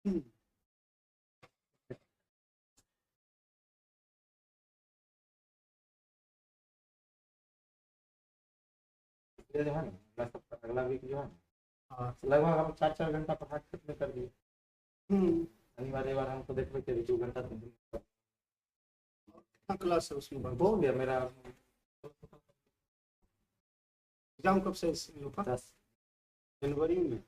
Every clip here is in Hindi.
ये जो है ना अगला वीक जो है ना, हाँ। लगभग हम 4-4 घंटा पढ़ा खत्म कर दिए। हम्म। अनिवार्य बार हमको देखो कि 2 घंटा 3 घंटा कितना क्लास है उसमें बाकी? हो गया मेरा। एग्जाम कब से इस लोग का? 10 जनवरी में।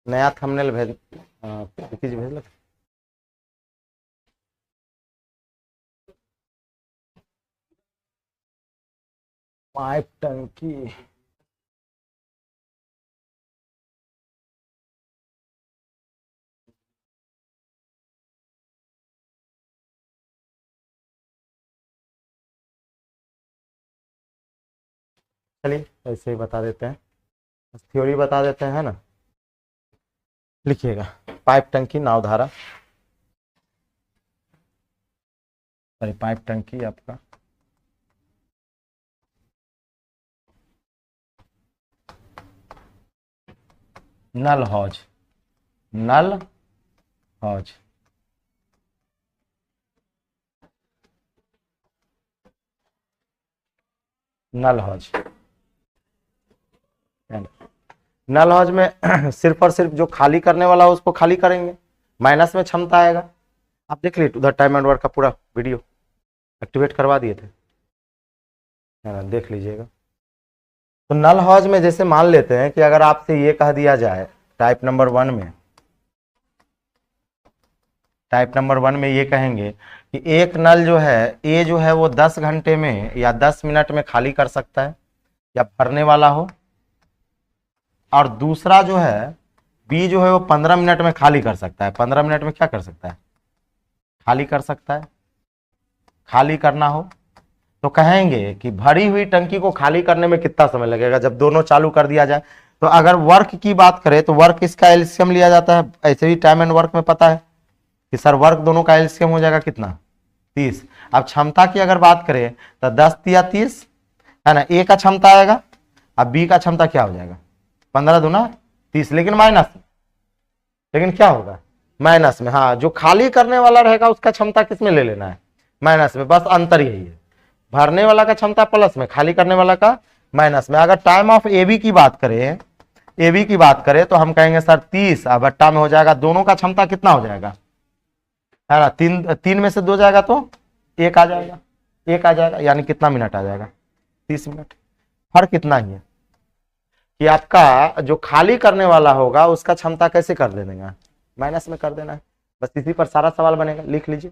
नया थंबनेल भेज, चीज भेज लो। पाइप टंकी। चलिए ऐसे ही बता देते हैं, थ्योरी बता देते हैं ना। लिखिएगा, पाइप टंकी नावधारा, सॉरी पाइप टंकी आपका नल हौज, नल हौज, नल हौज। नल हौज में सिर्फ और सिर्फ जो खाली करने वाला है उसको खाली करेंगे, माइनस में क्षमता आएगा। आप देख लीजिए उधर टाइम एंड वर्क का पूरा वीडियो एक्टिवेट करवा दिए थे, है ना, देख लीजिएगा। तो नल हौज में जैसे मान लेते हैं कि अगर आपसे ये कह दिया जाए टाइप नंबर 1 में, टाइप नंबर 1 में ये कहेंगे कि एक नल जो है ए जो है वो 10 घंटे में या 10 मिनट में खाली कर सकता है या भरने वाला हो, और दूसरा जो है बी जो है वो 15 मिनट में खाली कर सकता है। 15 मिनट में क्या कर सकता है? खाली कर सकता है। खाली करना हो तो कहेंगे कि भरी हुई टंकी को खाली करने में कितना समय लगेगा जब दोनों चालू कर दिया जाए। तो अगर वर्क की बात करें तो वर्क इसका एलसीएम लिया जाता है, ऐसे भी टाइम एंड वर्क में पता है कि सर वर्क दोनों का एलसीएम हो जाएगा कितना? 30। अब क्षमता की अगर बात करें तो 10 या 30 है ना, ए का क्षमता आएगा, अब बी का क्षमता क्या हो जाएगा? 15 दूना 30, लेकिन माइनस, लेकिन क्या होगा? माइनस में। हाँ, जो खाली करने वाला रहेगा उसका क्षमता किस में ले लेना है? माइनस में। बस अंतर यही है, भरने वाला का क्षमता प्लस में, खाली करने वाला का माइनस में। अगर टाइम ऑफ एबी की बात करें, एबी की बात करें तो हम कहेंगे सर 30, अब बट्टा में हो जाएगा, दोनों का क्षमता कितना हो जाएगा? है ना, 3 में से 2 जाएगा तो 1 आ जाएगा, 1 आ जाएगा, यानी कितना मिनट आ जाएगा? 30 मिनट। फर्क कितना ही है कि आपका जो खाली करने वाला होगा उसका क्षमता कैसे कर देगा? माइनस में कर देना है। बस इसी पर सारा सवाल बनेगा, लिख लीजिए।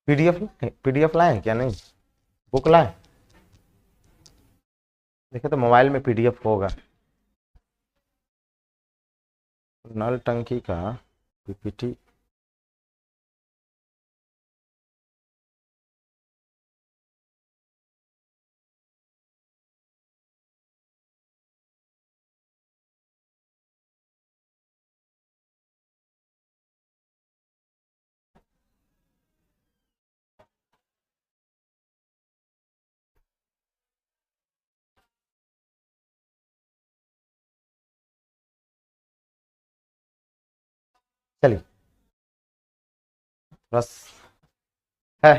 पीडीएफ, पीडीएफ लाए क्या? नहीं, बुक लाए? देखिए तो मोबाइल में पीडीएफ होगा, नल टंकी का पीपीटी। चलिए बस है,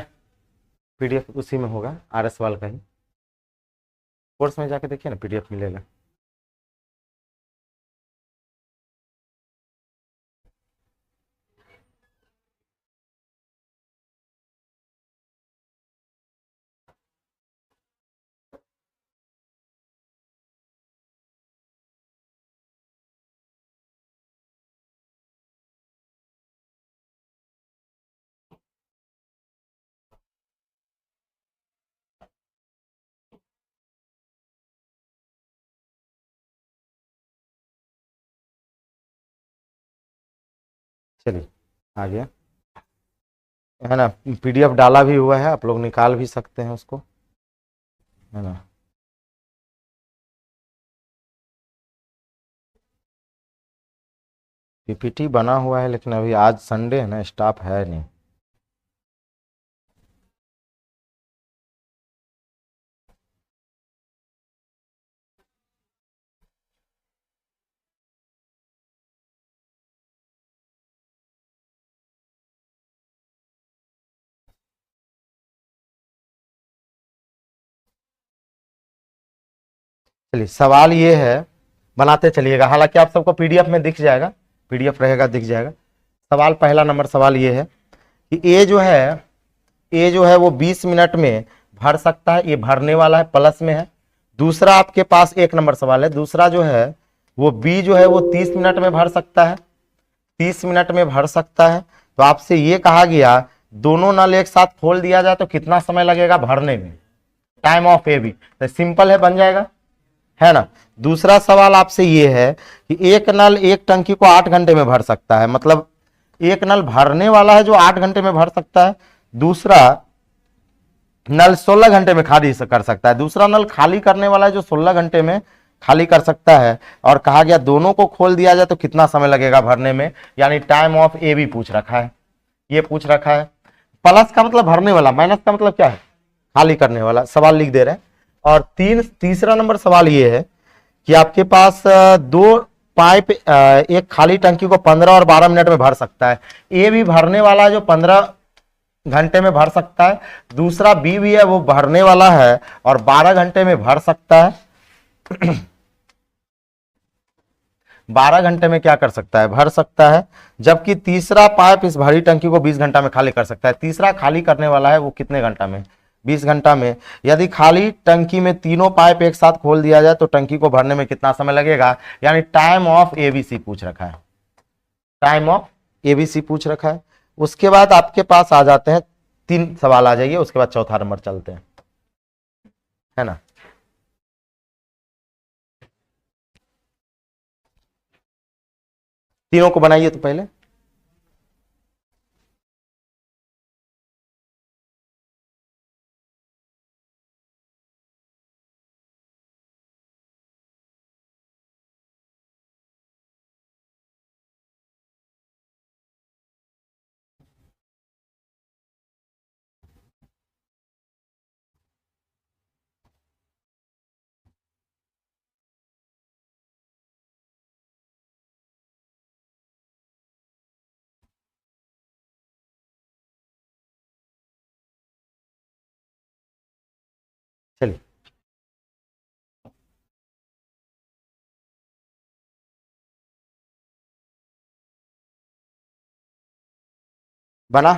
पीडीएफ उसी में होगा, RS वाल का ही, कोर्स में जाके देखिए ना पीडीएफ मिलेगा। चलिए आ गया है ना, पीडीएफ डाला भी हुआ है, आप लोग निकाल भी सकते हैं उसको, है ना। पीपीटी बना हुआ है, लेकिन अभी आज संडे है ना, स्टाफ है नहीं। चलिए सवाल ये है, बनाते चलिएगा, हालांकि आप सबको पीडीएफ में दिख जाएगा, पीडीएफ रहेगा दिख जाएगा। सवाल पहला नंबर सवाल ये है कि ए जो है वो 20 मिनट में भर सकता है, ये भरने वाला है, प्लस में है। दूसरा आपके पास 1 नंबर सवाल है, दूसरा जो है वो बी जो है वो 30 मिनट में भर सकता है, 30 मिनट में भर सकता है। तो आपसे ये कहा गया दोनों नल एक साथ खोल दिया जाए तो कितना समय लगेगा भरने में, टाइम ऑफ ए बी। तो सिंपल है, बन जाएगा, है ना। दूसरा सवाल आपसे ये है कि एक नल एक टंकी को 8 घंटे में भर सकता है, मतलब एक नल भरने वाला है जो 8 घंटे में भर सकता है, दूसरा नल 16 घंटे में खाली कर सकता है, दूसरा नल खाली करने वाला है जो 16 घंटे में खाली कर सकता है। और कहा गया दोनों को खोल दिया जाए तो कितना समय लगेगा भरने में, यानी टाइम ऑफ ए बी पूछ रखा है, ये पूछ रखा है। प्लस का मतलब भरने वाला, माइनस का मतलब क्या है, खाली करने वाला। सवाल लिख दे रहे हैं। और तीसरा नंबर सवाल ये है कि आपके पास 2 पाइप एक खाली टंकी को 15 और 12 मिनट में भर सकता है। ए भी भरने वाला है जो 15 घंटे में भर सकता है, दूसरा बी भी है वो भरने वाला है और 12 घंटे में भर सकता है। 12 घंटे में क्या कर सकता है, भर सकता है। जबकि तीसरा पाइप इस भरी टंकी को 20 घंटा में खाली कर सकता है। तीसरा खाली करने वाला है वो कितने घंटा में, 20 घंटा में। यदि खाली टंकी में तीनों पाइप एक साथ खोल दिया जाए तो टंकी को भरने में कितना समय लगेगा, यानी टाइम ऑफ एबीसी पूछ रखा है, टाइम ऑफ एबीसी पूछ रखा है। उसके बाद आपके पास आ जाते हैं 3 सवाल आ जाइए, उसके बाद चौथा नंबर चलते हैं, है ना। तीनों को बनाइए तो पहले। चलिए बना,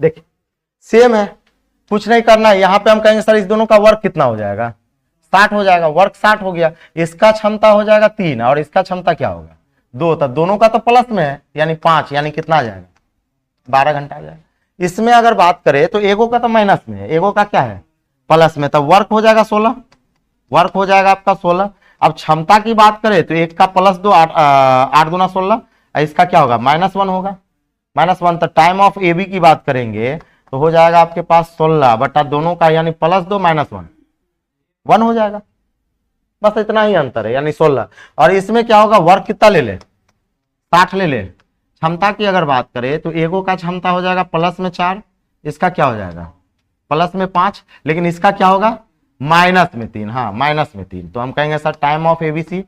देखिए सेम है, कुछ नहीं करना है। यहां पे हम कहेंगे सर इस दोनों का वर्क कितना हो जाएगा, 60 हो जाएगा, वर्क 60 हो गया। इसका क्षमता हो जाएगा 3 और इसका क्षमता क्या होगा 2, तब दोनों का तो प्लस में है यानी 5, यानी कितना आ जाएगा 12 घंटा आ जाएगा। इसमें अगर बात करें तो एगो का तो माइनस में है, एगो का क्या है प्लस में, तब वर्क हो जाएगा 16, वर्क हो जाएगा आपका 16। अब क्षमता की बात करें तो एक का +2 8 दूना 16, इसका क्या होगा -1 होगा, -1। तो टाइम ऑफ ए बी की बात करेंगे तो हो जाएगा आपके पास 16 बटा दोनों का यानी +2 -1 1 हो जाएगा, बस इतना ही अंतर है यानी 16। और इसमें क्या होगा वर्क कितना ले ले 60 ले ले। क्षमता की अगर बात करें तो एगो का क्षमता हो जाएगा प्लस में 4, इसका क्या हो जाएगा प्लस में 5, लेकिन इसका क्या होगा -3, हाँ -3। तो हम कहेंगे sir time of ABC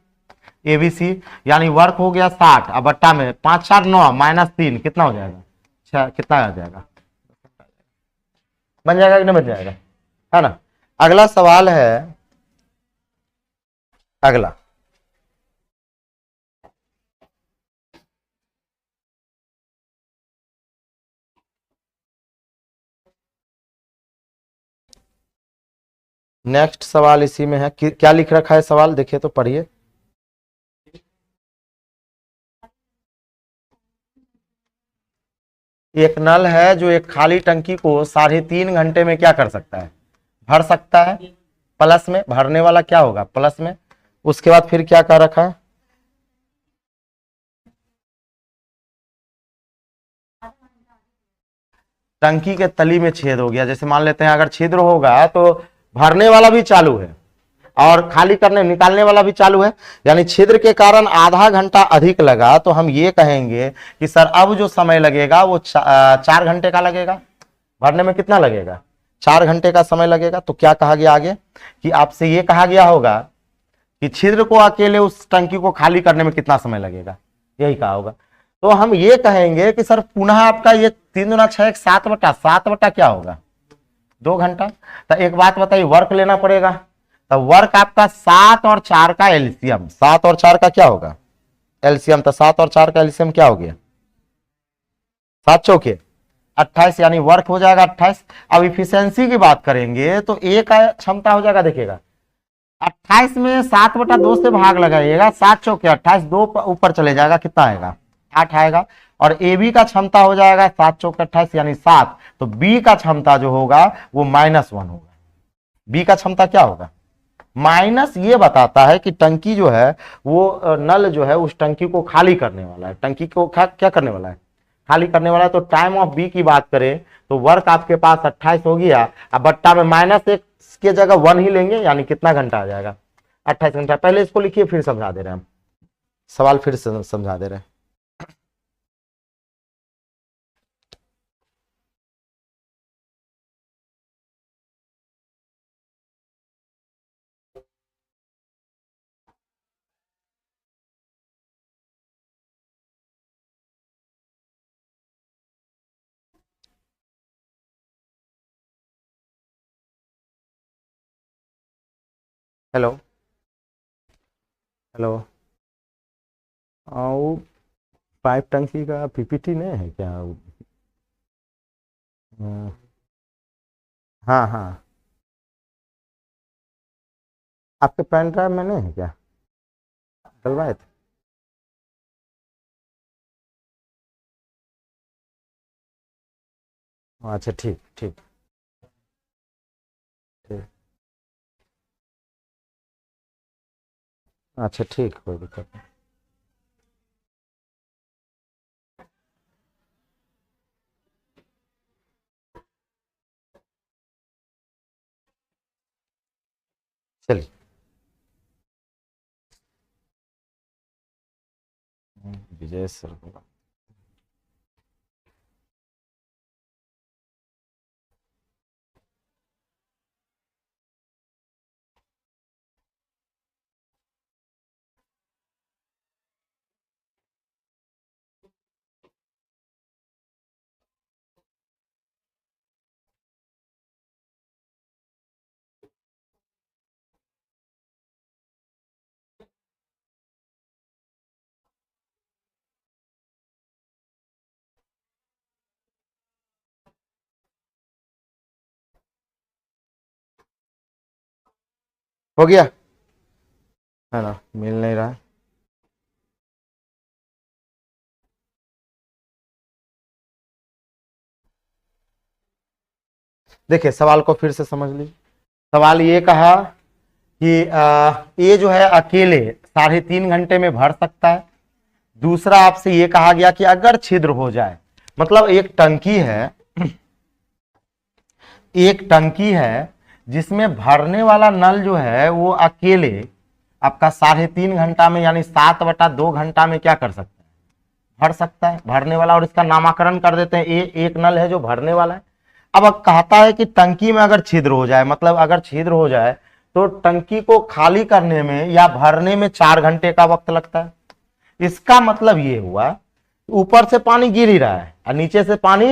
ABC, यानी वर्क हो गया 60 अब बट्टा में 5 4 9 -3 कितना हो जाएगा, 6 कितना आ जाएगा, बन जाएगा कि नहीं बन जाएगा, है ना। अगला सवाल है, अगला नेक्स्ट सवाल इसी में है कि क्या लिख रखा है सवाल, देखिए तो पढ़िए। एक नल है जो एक खाली टंकी को 3.5 घंटे में क्या कर सकता है, भर सकता है, प्लस में भरने वाला क्या होगा प्लस में, उसके बाद फिर क्या कर रखा है, टंकी के तली में छेद हो गया, जैसे मान लेते हैं अगर छिद्र होगा तो भरने वाला भी चालू है और खाली करने निकालने वाला भी चालू है, यानी छिद्र के कारण आधा घंटा अधिक लगा, तो हम ये कहेंगे कि सर अब जो समय लगेगा वो 4 घंटे का लगेगा, भरने में कितना लगेगा 4 घंटे का समय लगेगा। तो क्या कहा गया आगे कि आपसे ये कहा गया होगा कि छिद्र को अकेले उस टंकी को खाली करने में कितना समय लगेगा, यही कहा होगा। तो हम ये कहेंगे कि सर पुनः आपका ये 3 दूना 6 7 बटा क्या होगा 2 घंटा। तो एक बात बताइए, वर्क लेना पड़ेगा, तो वर्क आपका 7 और 4 का एलसीएम, 7 और 4 का क्या होगा एलसीएम, तो 7 और 4 का एलसीएम क्या हो गया 7 चौके 28, यानी वर्क हो जाएगा 28। अब इफिशियंसी की बात करेंगे तो ए का क्षमता हो जाएगा, देखिएगा 28 में 7/2 से भाग लगाइएगा, 7 चौके 28, 2 ऊपर चले जाएगा कितना आएगा 8 आएगा। और ए बी का क्षमता हो जाएगा 7 चौके 28 यानी 7, तो बी का क्षमता जो होगा वो -1 होगा। बी का क्षमता क्या होगा माइनस, ये बताता है कि टंकी जो है वो नल जो है उस टंकी को खाली करने वाला है, टंकी को क्या करने वाला है खाली करने वाला है। तो टाइम ऑफ बी की बात करें तो वर्क आपके पास 28 हो गया, अब बट्टा में -1 के जगह 1 ही लेंगे, यानी कितना घंटा आ जाएगा 28 घंटा। पहले इसको लिखिए फिर समझा दे रहे हैं हम, सवाल फिर से समझा दे रहे हैं। हेलो हेलो, वो पाइप टंकी का पीपीटी नहीं है क्या हाँ हाँ, आपके पेन ड्राइव में नहीं है क्या, डलवाए थे। अच्छा ठीक ठीक ठीक, अच्छा ठीक, कोई दिक्कत नहीं। चलिए विजय सर होगा। हो गया है ना, मिल नहीं रहा है। देखिए सवाल को फिर से समझ लीजिए। सवाल ये कहा कि ये जो है अकेले 3.5 घंटे में भर सकता है। दूसरा आपसे ये कहा गया कि अगर छिद्र हो जाए, मतलब एक टंकी है जिसमें भरने वाला नल जो है वो अकेले आपका 3.5 घंटा में यानी 7/2 घंटा में क्या कर सकता है भर सकता है भरने वाला, और इसका नामकरण कर देते हैं एक नल है जो भरने वाला है। अब कहता है कि टंकी में अगर छिद्र हो जाए, मतलब अगर छिद्र हो जाए तो टंकी को खाली करने में या भरने में 4 घंटे का वक्त लगता है। इसका मतलब ये हुआ ऊपर से पानी गिर ही रहा है और नीचे से पानी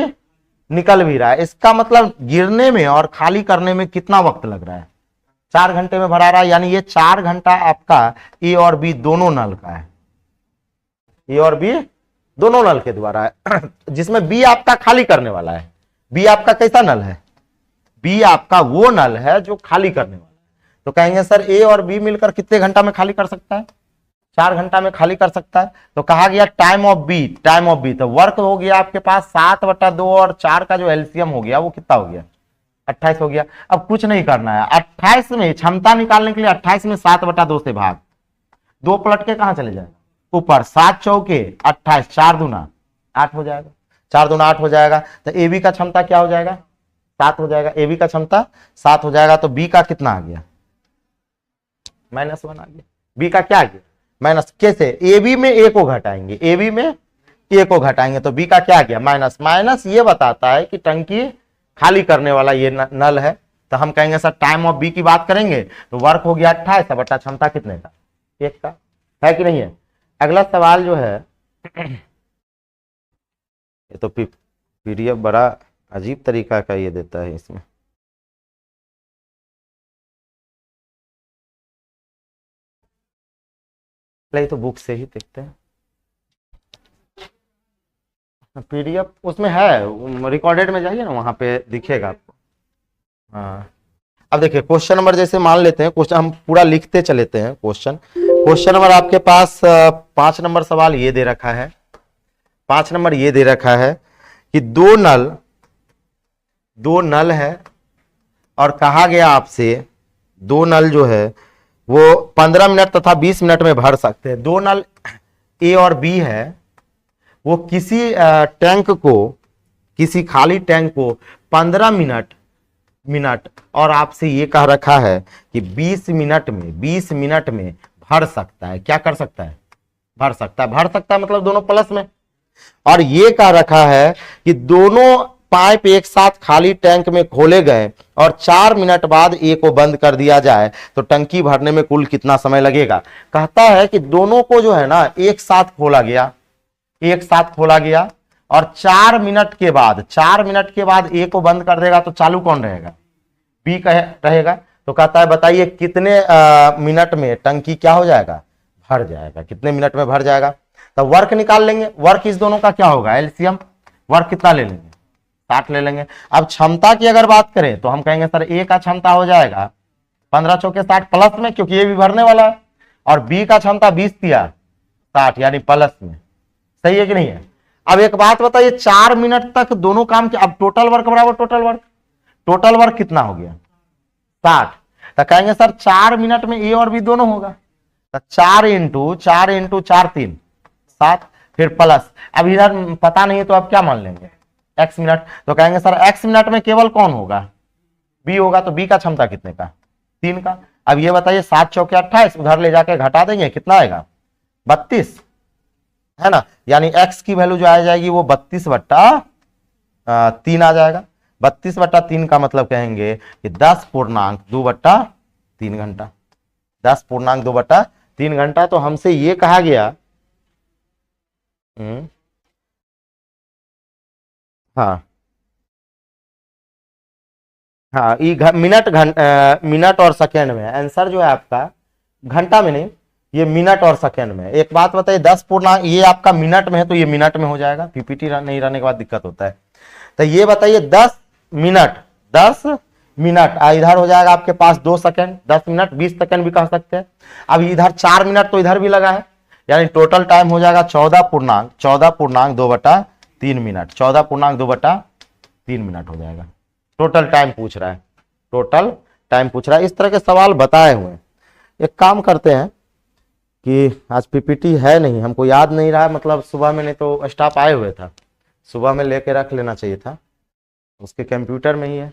निकल भी रहा है। इसका मतलब गिरने में और खाली करने में कितना वक्त लग रहा है? 4 घंटे में भरा रहा है। यानी ये 4 घंटा आपका ए और बी दोनों नल का है, ए और बी दोनों नल के द्वारा है। जिसमें बी आपका खाली करने वाला है। बी आपका कैसा नल है? बी आपका वो नल है जो खाली करने वाला है। तो कहेंगे सर ए और बी मिलकर कितने घंटा में खाली कर सकता है? 4 घंटा में खाली कर सकता है। तो कहा गया time of B, time of B, तो वर्क हो गया आपके पास 7/2 और 4 का जो एलसीएम हो गया वो कितना हो गया? 28 हो गया। अब कुछ नहीं करना है, 28 में क्षमता निकालने के लिए 28 में 7/2 से भाग, 2 पलट के कहां चले जाए? ऊपर। 7 चौके 28, 4 दूना 8 हो जाएगा, 4 दूना 8 हो जाएगा। तो ए बी का क्षमता क्या हो जाएगा? 7 हो जाएगा। ए बी का क्षमता 7 हो जाएगा। तो बी का कितना आ गया? -1 आ गया। बी का क्या आ गया? माइनस। कैसे? ए बी में ए को घटाएंगे, ए बी में ए को घटाएंगे तो बी का क्या आ गया? माइनस। माइनस ये बताता है कि टंकी खाली करने वाला ये नल है। तो हम कहेंगे सर टाइम ऑफ बी की बात करेंगे तो वर्क हो गया 28 बटा क्षमता कितने का? 1 का। है कि नहीं है? अगला सवाल जो है, ये तो पीडीएफ बड़ा अजीब तरीका का ये देता है इसमें। पहले तो बुक से ही देखते हैं। पीडीएफ उसमें है, रिकॉर्डेड में जाइए ना, वहां पे दिखेगा आपको। हाँ, अब देखिए क्वेश्चन नंबर जैसे मान लेते हैं, क्वेश्चन हम पूरा लिखते चलेते हैं। क्वेश्चन नंबर आपके पास 5 नंबर सवाल ये दे रखा है। 5 नंबर ये दे रखा है कि दो नल है और कहा गया आपसे 2 नल जो है वो 15 मिनट तथा 20 मिनट में भर सकते हैं। 2 नल ए और बी है, वो किसी टैंक को, किसी खाली टैंक को 15 मिनट और आपसे ये कह रखा है कि 20 मिनट में भर सकता है। क्या कर सकता है? भर सकता है। भर सकता है मतलब दोनों प्लस में। और ये कह रखा है कि दोनों पाइप एक साथ खाली टैंक में खोले गए और 4 मिनट बाद ए को बंद कर दिया जाए तो टंकी भरने में कुल कितना समय लगेगा? कहता है कि दोनों को जो है ना एक साथ खोला गया और 4 मिनट के बाद ए को बंद कर देगा तो चालू कौन रहेगा? बी रहेगा। तो कहता है बताइए कितने मिनट में टंकी क्या हो जाएगा? भर जाएगा। कितने मिनट में भर जाएगा? तो वर्क निकाल लेंगे। वर्क इस दोनों का क्या होगा? एलसीएम। वर्क कितना ले लेंगे? 60 ले लेंगे। अब क्षमता की अगर बात करें तो हम कहेंगे सर ए का क्षमता हो जाएगा 15 चौके 60 प्लस में, क्योंकि ये भी भरने वाला है, और बी का क्षमता 20 दिया 60 यानी प्लस में। सही है कि नहीं है? अब एक बात बताइए, 4 मिनट तक दोनों काम किया। अब टोटल वर्क बराबर टोटल वर्क कितना हो गया? 60। तो कहेंगे सर 4 मिनट में ए और बी दोनों होगा, तो 4 इंटू 4 3 7, फिर प्लस। अब इधर पता नहीं है तो अब क्या मान लेंगे? x minute. तो कहेंगे सर x मिनट में केवल कौन होगा? b होगा। तो b का क्षमता कितने का? 3 का। अब ये बताइए 7 चौके 28, उधर ले जाके घटा देंगे, कितना आएगा? 32, है ना? यानी x की वैल्यू जो आ जाएगी वो 32/3 आ जाएगा। 32/3 का मतलब कहेंगे कि 10.2/3 घंटा। 10.2/3 घंटा। तो हमसे ये कहा गया, हाँ हाँ, ये मिनट और सेकेंड में। आंसर जो है आपका घंटा में नहीं, ये मिनट और सेकेंड में। एक बात बताइए, 10 ये आपका मिनट में है तो ये मिनट में हो जाएगा। पीपीटी नहीं रहने के बाद दिक्कत होता है। तो ये बताइए 10 मिनट इधर हो जाएगा आपके पास 2 सेकेंड। 10 मिनट 20 सेकेंड भी कह सकते हैं। अब इधर 4 मिनट तो इधर भी लगा है, यानी टोटल टाइम हो जाएगा 14.2/3 मिनट। 14.2/3 मिनट हो जाएगा। टोटल टाइम पूछ रहा है। इस तरह के सवाल बताए हुए हैं। एक काम करते हैं कि आज पीपीटी है नहीं, हमको याद नहीं रहा, मतलब सुबह में, नहीं तो स्टाफ आए हुए था, सुबह में लेके रख लेना चाहिए था, उसके कंप्यूटर में ही है।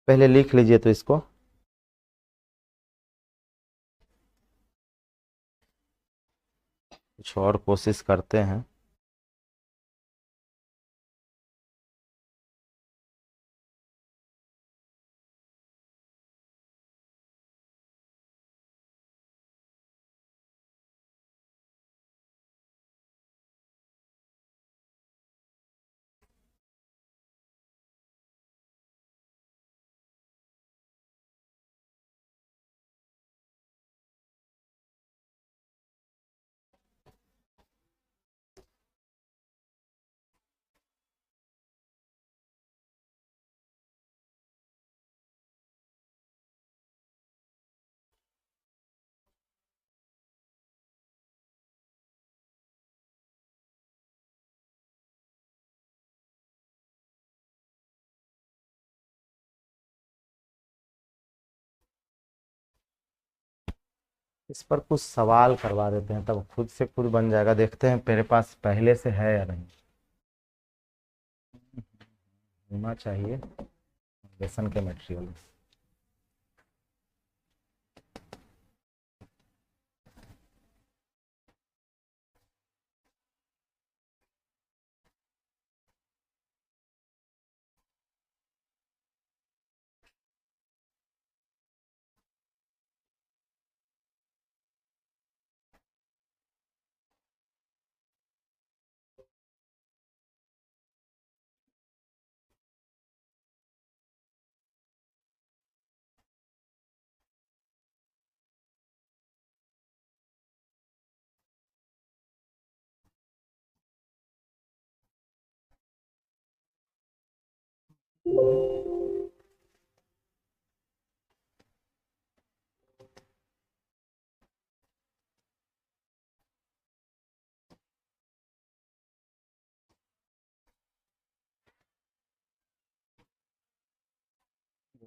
पहले लिख लीजिए तो इसको। कुछ और कोशिश करते हैं। इस पर कुछ सवाल करवा देते हैं, तब खुद से खुद बन जाएगा। देखते हैं मेरे पास पहले से है या नहीं। होना चाहिए लेसन के मटेरियल।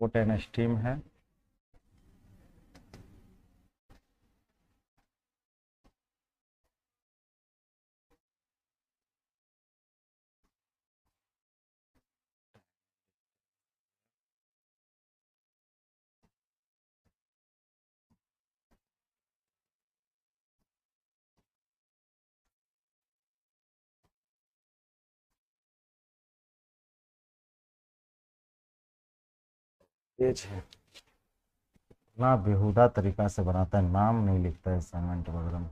वो 10 स्टीम है। तेज है ना, बेहुदा तरीका से बनाता है, नाम नहीं लिखता है असाइनमेंट वगैरह में।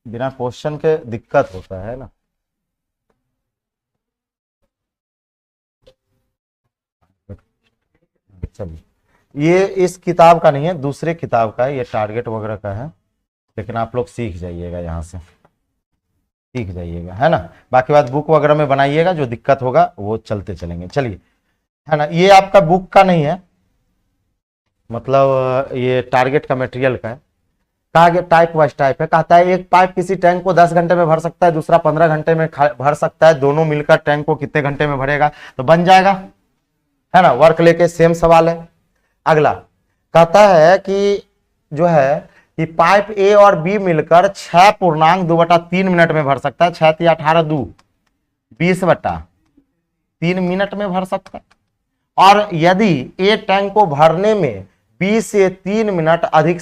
बिना क्वेश्चन के दिक्कत होता है ना। चलिए, ये इस किताब का नहीं है, दूसरे किताब का है, ये टारगेट वगैरह का है, लेकिन आप लोग सीख जाइएगा, यहाँ से सीख जाइएगा, है ना। बाकी बात बुक वगैरह में बनाइएगा, जो दिक्कत होगा वो चलते चलेंगे। चलिए, है ना, ये आपका बुक का नहीं है, मतलब ये टारगेट का मटेरियल का है। कहा गया टाइप वाइज टाइप है। कहता है एक पाइप किसी टैंक को 10 घंटे में भर सकता है, दूसरा 15 घंटे में भर सकता है, दोनों मिलकर टैंक को कितने घंटे में भरेगा, तो बन जाएगा, है ना। वर्क लेके सेम सवाल है। अगला कहता है कि जो है कि पाइप ए और बी मिलकर 6.2/3 मिनट में भर सकता है। 6 18 2 20/3 मिनट में भर सकता है। और यदि ए टैंक को भरने में 20 से 3 मिनट अधिक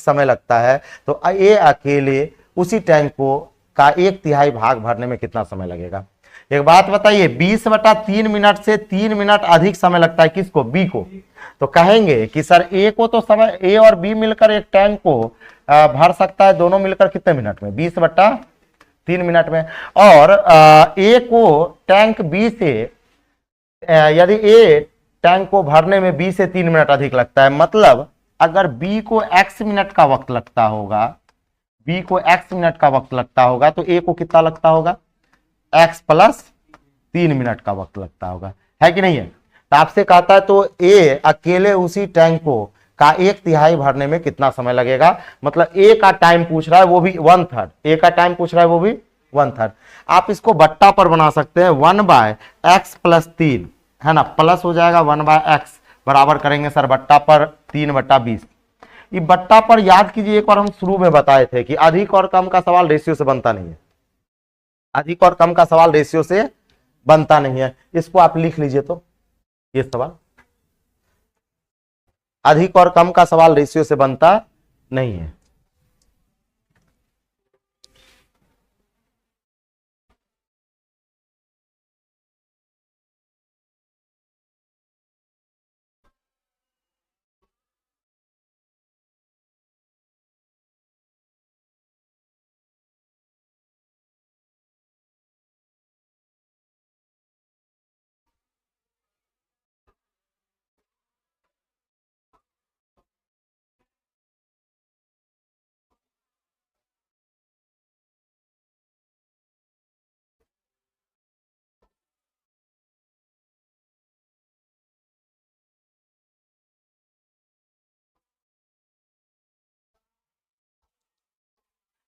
समय लगता है, तो ए अकेले उसी टैंक को का 1/3 भाग भरने में कितना समय लगेगा। एक बात बताइए, 20/3 मिनट से 3 मिनट अधिक समय लगता है किसको, बी को। तो कहेंगे कि सर ए को तो समय, ए और बी मिलकर एक टैंक को भर सकता है, दोनों मिलकर कितने मिनट में, 20/3 मिनट में। और ए को टैंक बी से यदि ए टैंक को भरने में 20 से 3 मिनट अधिक लगता है, मतलब अगर बी को x मिनट का वक्त लगता होगा, बी को x मिनट का वक्त लगता होगा, तो ए को कितना लगता होगा, x + 3 मिनट का वक्त लगता होगा, है कि नहीं है। तो आपसे कहता है तो ए अकेले उसी टैंक को का 1/3 भरने में कितना समय लगेगा, मतलब ए का टाइम पूछ रहा है, वो भी 1/3, ए का टाइम पूछ रहा है, वो भी 1/3। आप इसको बट्टा पर बना सकते हैं, 1/x + 3, है ना, प्लस हो जाएगा 1/x, बराबर करेंगे सर बट्टा पर 3/20। ये बट्टा पर याद कीजिए, एक बार हम शुरू में बताए थे कि अधिक और कम का सवाल रेशियो से बनता नहीं है, अधिक और कम का सवाल रेशियो से बनता नहीं है। इसको आप लिख लीजिए, तो ये सवाल, अधिक और कम का सवाल रेशियो से बनता नहीं है।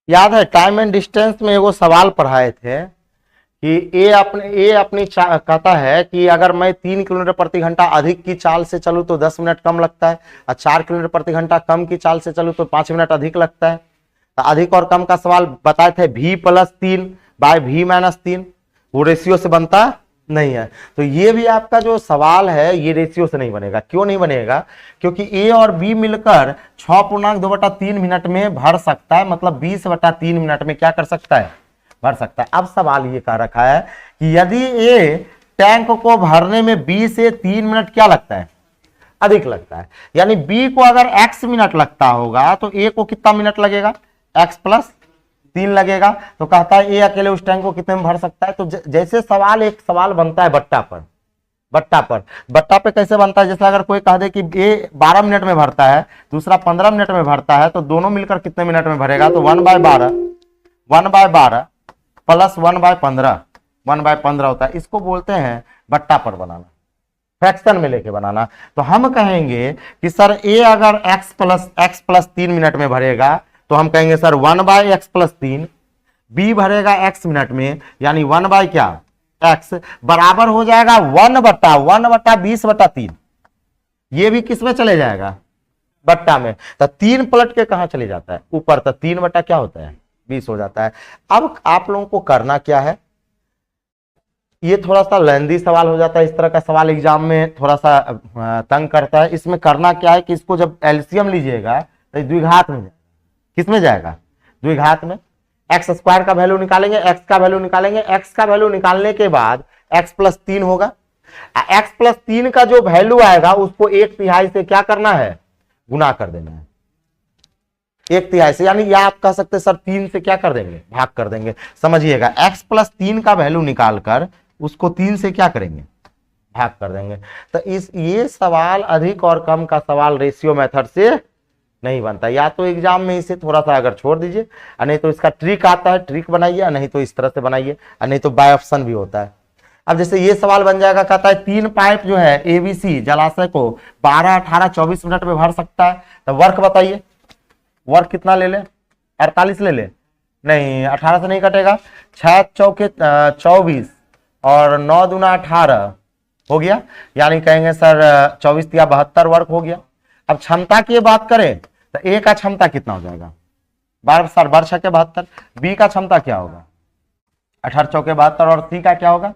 याद है टाइम एंड डिस्टेंस में वो सवाल पढ़ाए थे कि ए अपनी कहता है कि अगर मैं 3 किलोमीटर प्रति घंटा अधिक की चाल से चलूं तो 10 मिनट कम लगता है, और 4 किलोमीटर प्रति घंटा कम की चाल से चलूं तो 5 मिनट अधिक लगता है। तो अधिक और कम का सवाल बताए थे v+3 बाय v-3, वो रेशियो से बनता नहीं है। तो ये भी आपका जो सवाल है ये रेशियो से नहीं बनेगा। क्यों नहीं बनेगा? क्योंकि ए और बी मिलकर 6.2/3 मिनट में भर सकता है, मतलब 20/3 मिनट में क्या कर सकता है? भर सकता है। अब सवाल ये कह रखा है कि यदि ए टैंक को भरने में बी से 3 मिनट क्या लगता है? अधिक लगता है। यानी बी को अगर x मिनट लगता होगा तो ए को कितना मिनट लगेगा? x+3 लगेगा। तो कहता है ए अकेले उस टैंक को कितने में भर सकता है? तो जैसे सवाल एक सवाल बनता है बट्टा पर कैसे बनता है? जैसे अगर कोई कह दे कि ए 12 मिनट में भरता है, दूसरा 15 मिनट में भरता है, तो दोनों मिलकर कितने मिनट में भरेगा? तो 1/12 प्लस 1/15 होता है। इसको बोलते हैं बट्टा पर बनाना, फ्रैक्शन में लेके बनाना। तो हम कहेंगे कि सर ए अगर x+3 मिनट में भरेगा तो हम कहेंगे सर 1/x+3, बी भरेगा x मिनट में, यानी 1/x बराबर हो जाएगा 1/20/3। ये भी किस में चले जाएगा? बट्टा में। तो 3 पलट के कहां चले जाता है? ऊपर। तो 3 क्या होता है? 20 हो जाता है। अब आप लोगों को करना क्या है, ये थोड़ा सा लेंदी सवाल हो जाता है, इस तरह का सवाल एग्जाम में थोड़ा सा तंग करता है। इसमें करना क्या है कि इसको जब एलसीएम लीजिएगा तो द्विघात में, किस में जाएगा? द्विघात में। x² का वैल्यू निकालेंगे, x का वैल्यू निकालेंगे, x का वैल्यू निकालने के बाद x+3 होगा। x+3 का जो वैल्यू आएगा उसको 1/3 से क्या करना है? गुना कर देना है 1/3 से। यानी या आप कह सकते हैं सर 3 से क्या कर देंगे? भाग कर देंगे। समझिएगा, x+3 का वैल्यू निकालकर उसको 3 से क्या करेंगे? भाग कर देंगे। तो ये सवाल अधिक और कम का सवाल रेशियो मेथड से नहीं बनता। या तो एग्जाम में इसे थोड़ा सा अगर छोड़ दीजिए, और नहीं तो इसका ट्रिक आता है, ट्रिक बनाइए, नहीं तो इस तरह से बनाइए, और नहीं तो बाय ऑप्शन भी होता है। अब जैसे ये सवाल बन जाएगा, कहता है 3 पाइप जो है एबीसी जलाशय को 12, 18, 24 मिनट में भर सकता है। तो वर्क बताइए, वर्क कितना ले ले? 48 ले ले? नहीं, 18 से नहीं कटेगा। 6 चौके 24 और 9 दूना 18 हो गया, यानी कहेंगे सर 24 या 72 वर्क हो गया। अब क्षमता की बात करें तो ए का क्षमता कितना हो जाएगा? 12 6 72। बी का क्षमता क्या होगा? 18 चौके 72, और सी का क्या होगा?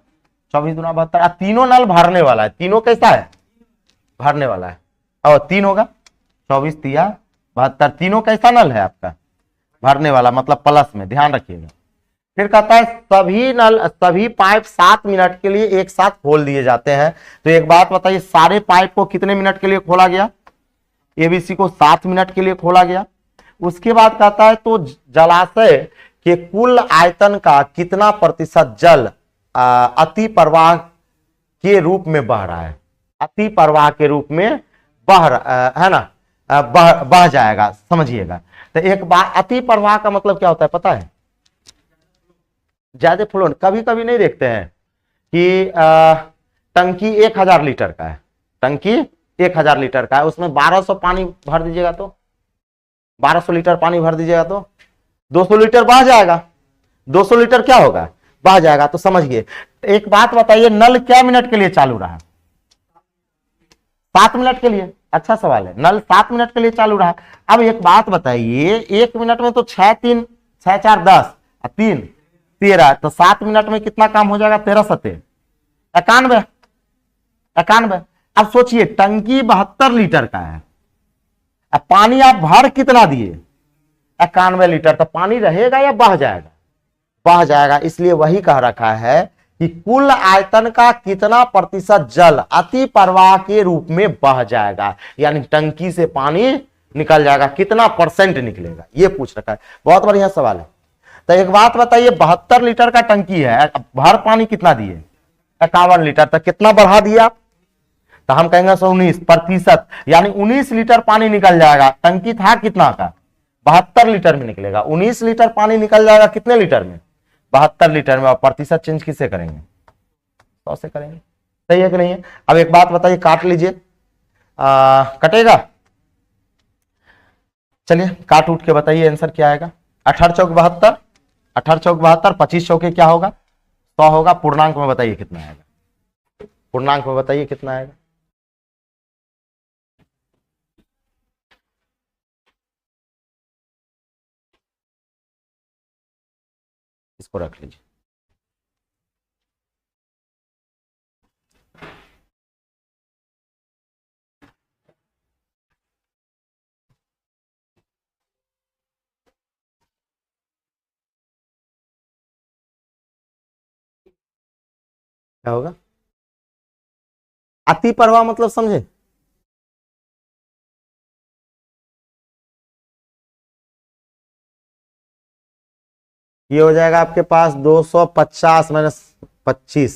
24 दूना 72। तीनों नल भरने वाला है। तीनों कैसा है? भरने वाला है। और 3 होगा 24 तिया 72। तीनों कैसा नल है आपका? भरने वाला, मतलब प्लस में, ध्यान रखिएगा। फिर कहता है सभी पाइप 7 मिनट के लिए एक साथ खोल दिए जाते हैं। तो एक बात बताइए, सारे पाइप को कितने मिनट के लिए खोला गया? एबीसी को 7 मिनट के लिए खोला गया। उसके बाद कहता है तो जलाशय के कुल आयतन का कितना प्रतिशत जल अति प्रवाह के रूप में बह रहा है? अति प्रवाह के रूप में बह है ना, बह जाएगा। समझिएगा, तो एक बार अति प्रवाह का मतलब क्या होता है पता है? ज्यादा फ्लो। कभी कभी नहीं देखते हैं कि टंकी 1000 लीटर का है, टंकी 1000 लीटर का है, उसमें 1200 पानी भर दीजिएगा तो 1200 लीटर पानी भर दीजिएगा तो 200 लीटर बह जाएगा। 200 लीटर क्या होगा? बह जाएगा। तो समझिए, एक बात बताइए, नल क्या मिनट के लिए चालू रहा? 7 मिनट के लिए। अच्छा सवाल है, नल 7 मिनट के लिए चालू रहा। अब एक बात बताइए, 1 मिनट में तो 6 3 6 4 10 3 13, तो 7 मिनट में कितना काम हो जाएगा? 13 7 91। अब सोचिए, टंकी 72 लीटर का है, अब पानी आप भर कितना दिए? 91 लीटर। तो पानी रहेगा या बह जाएगा? बह जाएगा। इसलिए वही कह रखा है कि कुल आयतन का कितना प्रतिशत जल अति प्रवाह के रूप में बह जाएगा, यानी टंकी से पानी निकल जाएगा, कितना परसेंट निकलेगा, ये पूछ रखा है। बहुत बढ़िया सवाल है। तो एक बात बताइए, 72 लीटर का टंकी है, भर पानी कितना दिए? 51 लीटर। तो कितना बढ़ा दिया? तो हम कहेंगे 19%, यानी 19 लीटर पानी निकल जाएगा। टंकी था कितना का? 72 लीटर में निकलेगा। 19 लीटर पानी निकल जाएगा कितने लीटर में? 72 लीटर में। और प्रतिशत चेंज किससे करेंगे? 100 से करेंगे। सही है कि नहीं है? अब एक बात बताइए, काट लीजिए, कटेगा? चलिए काट उठ के बताइए आंसर क्या आएगा। 18 चौक 72, 18 चौक 72, 25 चौके क्या होगा? 100 होगा। पूर्णांक में बताइए कितना आएगा, पूर्णांक में बताइए कितना आएगा। इसको रख लीजिए। क्या होगा? अति प्रवाह मतलब समझे? ये हो जाएगा आपके पास 250 माइनस 25,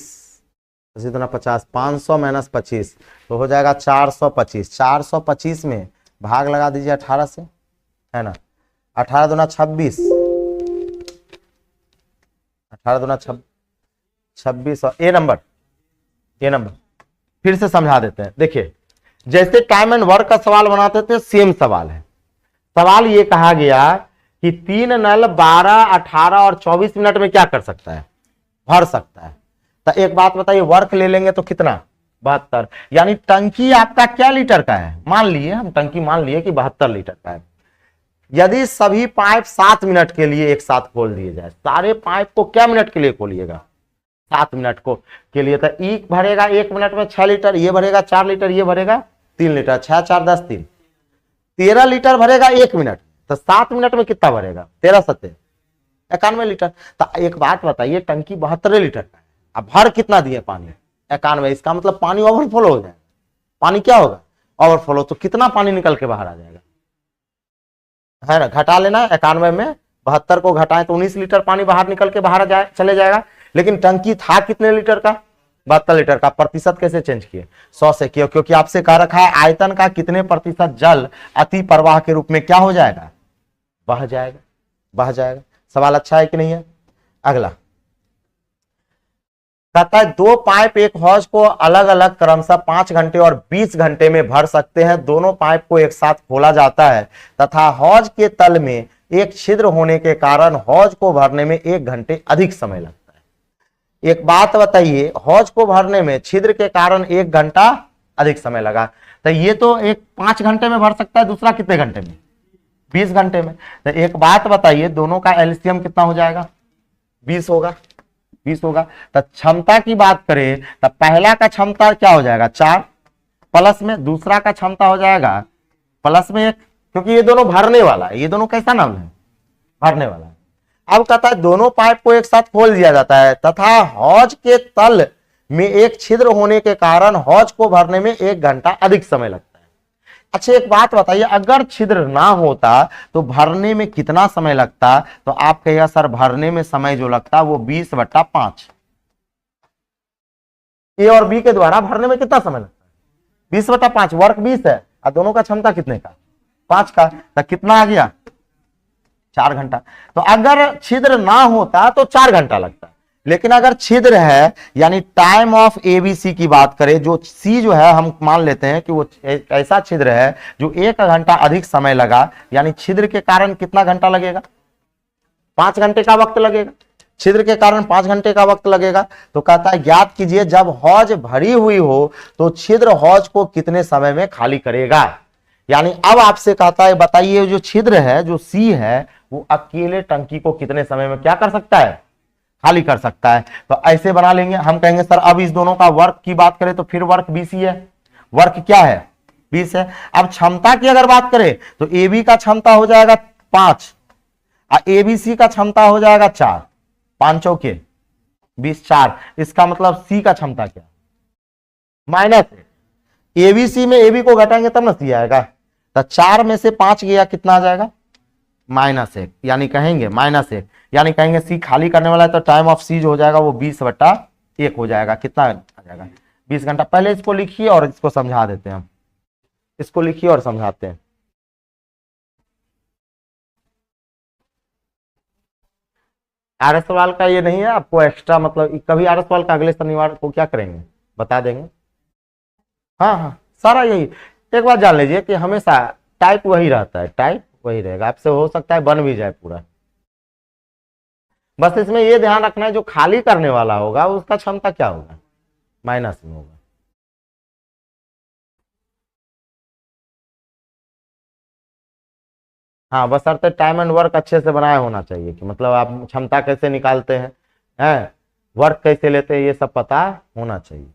इसी तरह 50, 500 माइनस 25 तो हो जाएगा 425। 425 में भाग लगा दीजिए 18 से, है ना। 18 दूना 26, 18 दूना 26 और ए नंबर, ये नंबर फिर से समझा देते हैं। देखिए जैसे टाइम एंड वर्क का सवाल बनाते थे सेम सवाल है। सवाल ये कहा गया कि 3 नल 12, 18 और 24 मिनट में क्या कर सकता है, भर सकता है। तो एक बात बताइए, वर्क ले लेंगे तो कितना, 72। यानी टंकी आपका क्या लीटर का है, मान लिए हम टंकी मान लिए कि 72 लीटर का है। यदि सभी पाइप 7 मिनट के लिए एक साथ खोल दिए जाए, सारे पाइप को क्या मिनट के लिए खोलिएगा, 7 मिनट को के लिए, तो ई भरेगा 1 मिनट में 6 लीटर, ये भरेगा 4 लीटर, ये भरेगा 3 लीटर, 6 4 10 3, 13 लीटर भरेगा 1 मिनट। तो 7 मिनट में कितना भरेगा, 13 7 91 लीटर। तो एक बात बताइए, टंकी 72 लीटर का है, अब भर कितना दिए पानी, 91। इसका मतलब पानी ओवरफ्लो हो जाएगा। पानी क्या होगा, ओवरफ्लो। तो कितना पानी निकल के बाहर आ जाएगा, है ना। घटा लेना, 91 में 72 को घटाएं तो 19 लीटर पानी बाहर निकल के बाहर चले जाएगा। लेकिन टंकी था कितने लीटर का, 72 लीटर का। प्रतिशत कैसे चेंज किए, 100 से किए, क्योंकि आपसे कह रखा है आयतन का कितने प्रतिशत जल अति प्रवाह के रूप में क्या हो जाएगा, बह जाएगा, बह जाएगा। सवाल अच्छा है कि नहीं है। अगला कहता है 2 पाइप एक हौज को अलग अलग क्रमशः 5 घंटे और 20 घंटे में भर सकते हैं। दोनों पाइप को एक साथ खोला जाता है तथा हौज के तल में एक छिद्र होने के कारण हौज को भरने में 1 घंटे अधिक समय लगता है। एक बात बताइए, हौज को भरने में छिद्र के कारण 1 घंटा अधिक समय लगा, तो ये तो एक 5 घंटे में भर सकता है, दूसरा कितने घंटे में, 20 घंटे में। तो एक बात बताइए, दोनों का एलसीएम कितना हो जाएगा, 20 होगा, 20 होगा। तो क्षमता की बात करें तो पहला का क्षमता क्या हो जाएगा, 4 प्लस में दूसरा का क्षमता हो जाएगा प्लस में 1, क्योंकि ये दोनों भरने वाला है। ये दोनों कैसा नाम है, भरने वाला है। अब कहता है दोनों पाइप को एक साथ खोल दिया जाता है तथा हौज के तल में एक छिद्र होने के कारण हौज को भरने में 1 घंटा अधिक समय लगता है। अच्छा एक बात बताइए, अगर छिद्र ना होता तो भरने में कितना समय लगता, तो आप कहिएगा सर भरने में समय जो लगता वो 20/5। ए और बी के द्वारा भरने में कितना समय लगता है, 20/5। वर्क 20 है और दोनों का क्षमता कितने का, 5 का, तो कितना आ गया, 4 घंटा। तो अगर छिद्र ना होता तो 4 घंटा लगता, लेकिन अगर छिद्र है, यानी टाइम ऑफ एबीसी की बात करें, जो सी जो है हम मान लेते हैं कि वो ऐसा छिद्र है जो 1 घंटा अधिक समय लगा, यानी छिद्र के कारण कितना घंटा लगेगा, 5 घंटे का वक्त लगेगा। छिद्र के कारण 5 घंटे का वक्त लगेगा। तो कहता है ज्ञात कीजिए जब हौज भरी हुई हो तो छिद्र हौज को कितने समय में खाली करेगा। यानी अब आपसे कहता है बताइए जो छिद्र है, जो सी है, वो अकेले टंकी को कितने समय में क्या कर सकता है, खाली कर सकता है। तो ऐसे बना लेंगे, हम कहेंगे सर अब इस दोनों का वर्क की बात करें तो फिर वर्क 20 ही है, वर्क क्या है 20 है। अब क्षमता की अगर बात करें तो ए बी का क्षमता हो जाएगा 5 और एबीसी का क्षमता हो जाएगा 4, 5 चौके 20, 4। इसका मतलब सी का क्षमता क्या, माइनस। एबीसी में एबी को घटाएंगे तब ना सी आएगा। तो 4 में से 5 गया, कितना आ जाएगा, -1, यानी कहेंगे -1, यानी कहेंगे सी खाली करने वाला है। तो टाइम ऑफ सी जो हो जाएगा वो 20/1 हो जाएगा। कितना आ जाएगा, 20 घंटा। पहले इसको लिखिए और इसको समझा देते हैं हम, इसको लिखिए और समझाते हैं। आर एस सवाल का ये नहीं है आपको एक्स्ट्रा, मतलब कभी आर एस सवाल का अगले शनिवार को क्या करेंगे बता देंगे। हाँ हाँ सारा यही। एक बात जान लीजिए कि हमेशा टाइप वही रहता है, टाइप वही रहेगा। आपसे हो सकता है बन भी जाए पूरा, बस इसमें ये ध्यान रखना है जो खाली करने वाला होगा उसका क्षमता क्या होगा, माइनस में होगा। हाँ, बस अर्थ टाइम एंड वर्क अच्छे से बनाया होना चाहिए कि मतलब आप क्षमता कैसे निकालते हैं वर्क कैसे लेते हैं, ये सब पता होना चाहिए।